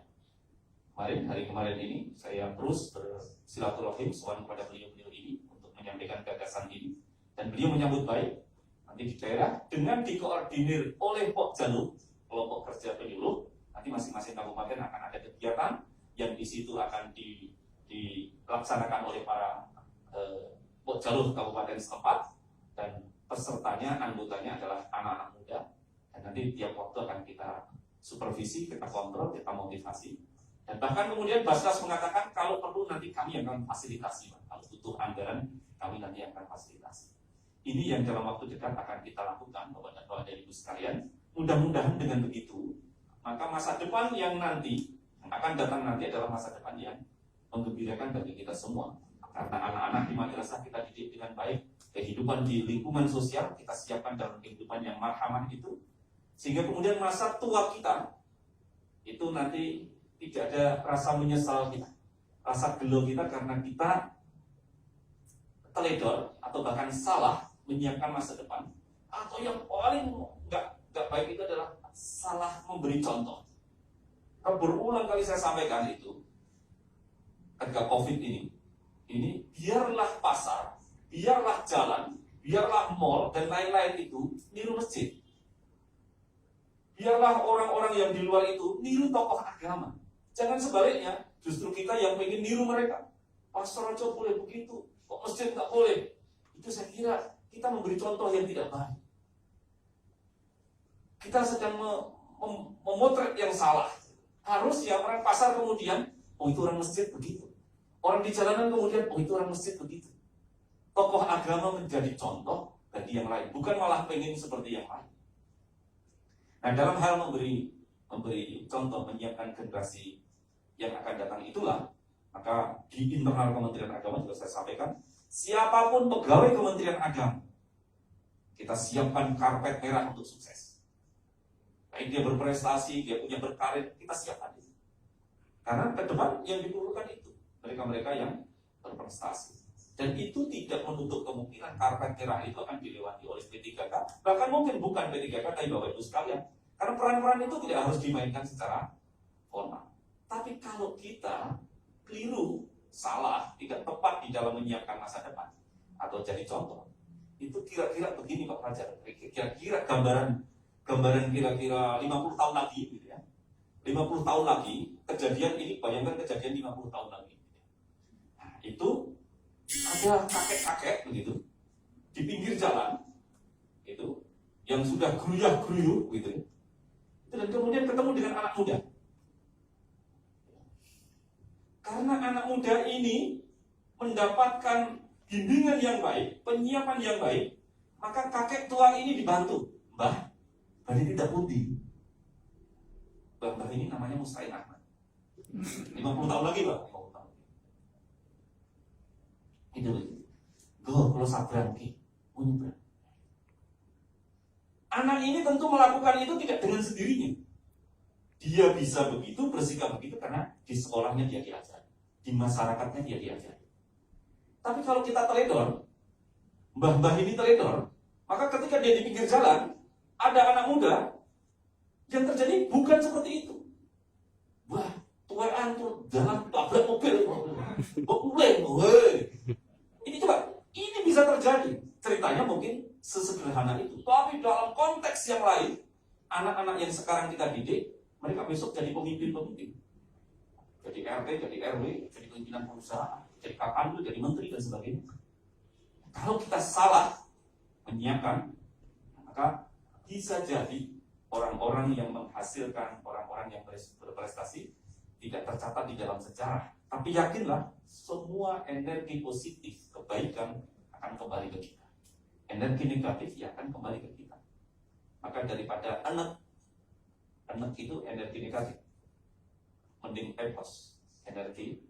Hari kemarin ini saya terus bersilaturahim soal kepada beliau-beliau ini untuk menyampaikan gagasan ini, dan beliau menyambut baik. Nanti di daerah dengan dikoordinir oleh Pokjalu, kelompok kerja penyuluh, nanti masing-masing kabupaten akan ada kegiatan yang di situ akan dilaksanakan oleh para Pokjalu kabupaten setempat, dan pesertanya, anggotanya adalah anak-anak muda, dan nanti tiap waktu akan kita supervisi, kita kontrol, kita motivasi, dan bahkan kemudian Basnas mengatakan kalau perlu nanti kami akan fasilitasi, kalau butuh anggaran kami nanti akan fasilitasi. Ini yang dalam waktu dekat akan kita lakukan, Bapak dan Bapak dari Ibu sekalian. Mudah-mudahan dengan begitu, maka masa depan yang nanti yang akan datang nanti adalah masa depan yang menggembirakan bagi kita semua. Karena anak-anak di madrasah kita didik dengan baik, kehidupan di lingkungan sosial kita siapkan dalam kehidupan yang marhamah itu, sehingga kemudian masa tua kita itu nanti tidak ada rasa menyesal kita, rasa gelo kita karena kita teledor atau bahkan salah menyiapkan masa depan, atau yang paling nggak baik itu adalah salah memberi contoh. Berulang kali saya sampaikan itu ketika COVID ini biarlah pasar, biarlah jalan, biarlah mall dan lain-lain itu niru masjid. Biarlah orang-orang yang di luar itu niru tokoh agama. Jangan sebaliknya, justru kita yang pengen niru mereka. Pasar aja boleh begitu, kok masjid nggak boleh? Itu saya kira kita memberi contoh yang tidak baik. Kita sedang memotret yang salah. Harusnya orang pasar kemudian, oh itu orang masjid begitu. Orang di jalanan kemudian, oh itu orang masjid begitu. Tokoh agama menjadi contoh bagi yang lain, bukan malah pengen seperti yang lain. Nah, dalam hal memberi contoh, menyiapkan generasi yang akan datang itulah, maka di internal Kementerian Agama juga saya sampaikan, siapapun pegawai Kementerian Agama, kita siapkan karpet merah untuk sukses. Baik dia berprestasi, dia punya berkarir, kita siapkan itu. Karena ke depan yang diperlukan itu mereka-mereka yang berprestasi. Dan itu tidak menutup kemungkinan karpet merah itu akan dilewati oleh P3K. Bahkan mungkin bukan P3K, tapi Bapak Ibu sekalian. Karena peran-peran itu tidak harus dimainkan secara formal. Tapi kalau kita keliru, salah, tidak tepat di dalam menyiapkan masa depan atau jadi contoh, itu kira-kira begini Pak Fajar, kira-kira gambaran kira-kira 50 tahun lagi gitu ya. 50 tahun lagi kejadian ini, bayangkan kejadian 50 tahun lagi. Nah, itu ada kakek-kakek begitu di pinggir jalan itu yang sudah geruyah-geruyuh gitu ya. Dan kemudian ketemu dengan anak muda. Karena anak muda ini mendapatkan bimbingan yang baik, penyiapan yang baik, maka kakek tua ini dibantu. Mbah, ini tidak putih. Mbah ini namanya Mustain Ahmad. 50 tahun lagi, Mbak. 50 tahun. Itu. Go, kalau sabran ki, menyeberang. Anak ini tentu melakukan itu tidak dengan sendirinya. Dia bisa begitu, bersikap begitu karena di sekolahnya dia diajari, di masyarakatnya dia diajari. Tapi kalau kita teledor, mbah-mbah ini teledor, maka ketika dia di pinggir jalan, ada anak muda, yang terjadi bukan seperti itu. Wah, tuaan tuh jalan tabrak mobil, ini coba, ini bisa terjadi. Ceritanya mungkin sesederhana itu, tapi dalam konteks yang lain, anak-anak yang sekarang kita didik, mereka besok jadi pemimpin-pemimpin, jadi RT, jadi RW, jadi pimpinan perusahaan, jadi kapandu, jadi menteri dan sebagainya. Kalau kita salah menyiapkan, maka bisa jadi orang-orang yang menghasilkan, orang-orang yang berprestasi tidak tercatat di dalam sejarah. Tapi yakinlah, semua energi positif kebaikan akan kembali ke kita. Energi negatif ya akan kembali ke kita. Maka daripada anak itu energi negatif, mending epos, energi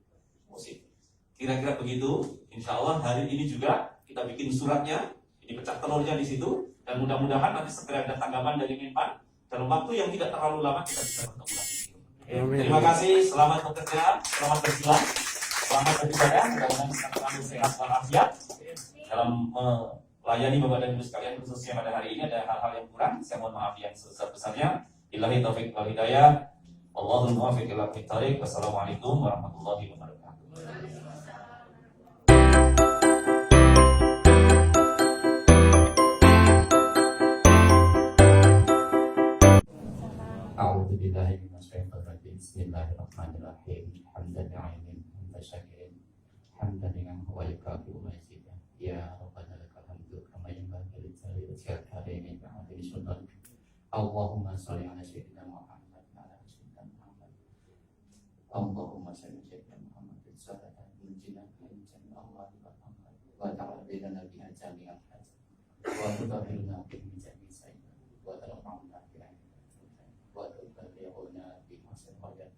positif. Kira-kira begitu. Insya Allah hari ini juga kita bikin suratnya, ini pecah telurnya di situ, dan mudah-mudahan nanti segera ada tanggapan dari Menpan. Dalam waktu yang tidak terlalu lama kita bisa bertemu lagi. Terima kasih, selamat bekerja, selamat berjuang, selamat beribadah, mudah-mudahan kita selalu sehat walafiat dalam melayani Bapak dan Ibu sekalian. Khususnya pada hari ini ada hal-hal yang kurang, saya mohon maaf yang sebesar-besarnya. Billahi taufiq wal hidayah. Wallahul muwaffiq ila aqwamit thoriq. Wassalamualaikum warahmatullahi wabarakatuh. A'udzu billahi minasyaitonir rajim. Bismillahirrahmanirrahim. Hamdan lillahi hamdan syakirin. Hamdan liman huwa yukafi wa yazid. Ya rabbana lakal hamdu kama yanbaghi li jalali wajhika karim wa 'azimi sultanik. Allahumma shalli ala sayyidina Muhammad wa ala sayyidina Muhammad. Allahumma shalli ala sayyidina Muhammad sallallahu alaihi wa sallam. Wa ta'ala bina biha jami'an hajat. Wa tudahhirna bihi min jami'i sayyi'at. Wa tarfa'una biha wa tuballighuna bi hasan hayat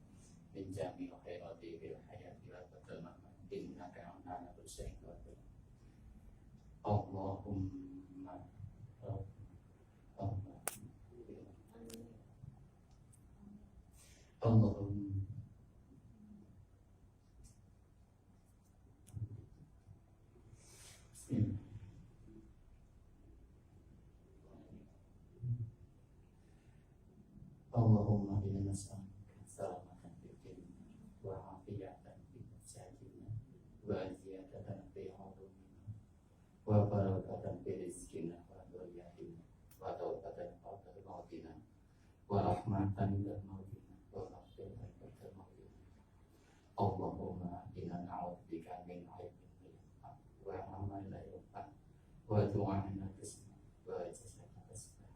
min jami'i khairati bil hayati wa tadamma innaka ala kulli shay'in qadir. Allahumma Allahumma inna nas'aluka salamatan fid dunya wa afiyatan fid jasadi wa ziyadatan fi ulumina wa barakatan fi rizqina wa dhurriyyatina wa tawbatan qabla mautina wa rahmatan inda mautina wa maghfiratan ba'da mautina. Allahumma inna na'udzubika min aibin wa amalin la yuf'al wa du'an la tusma wa jazaa'an tasbih.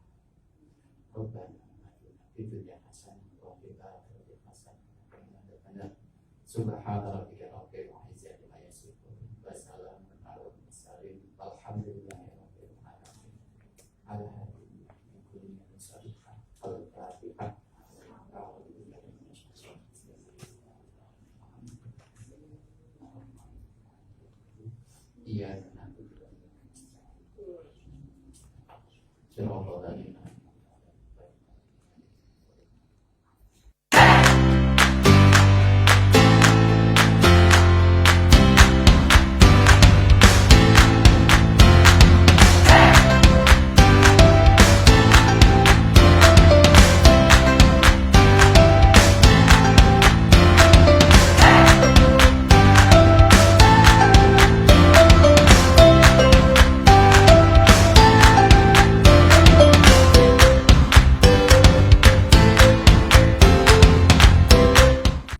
Rabbana dunia hasanah wa fil akhirati hasanah wa qina adzabannar. Subhana rabbika rabbil izzati amma yasifun wa salamun alal mursalin walhamdulillahi rabbil alamin. Alhamdulillah kulli salihah al-fatihah. Iya, nanti. Sirotol dari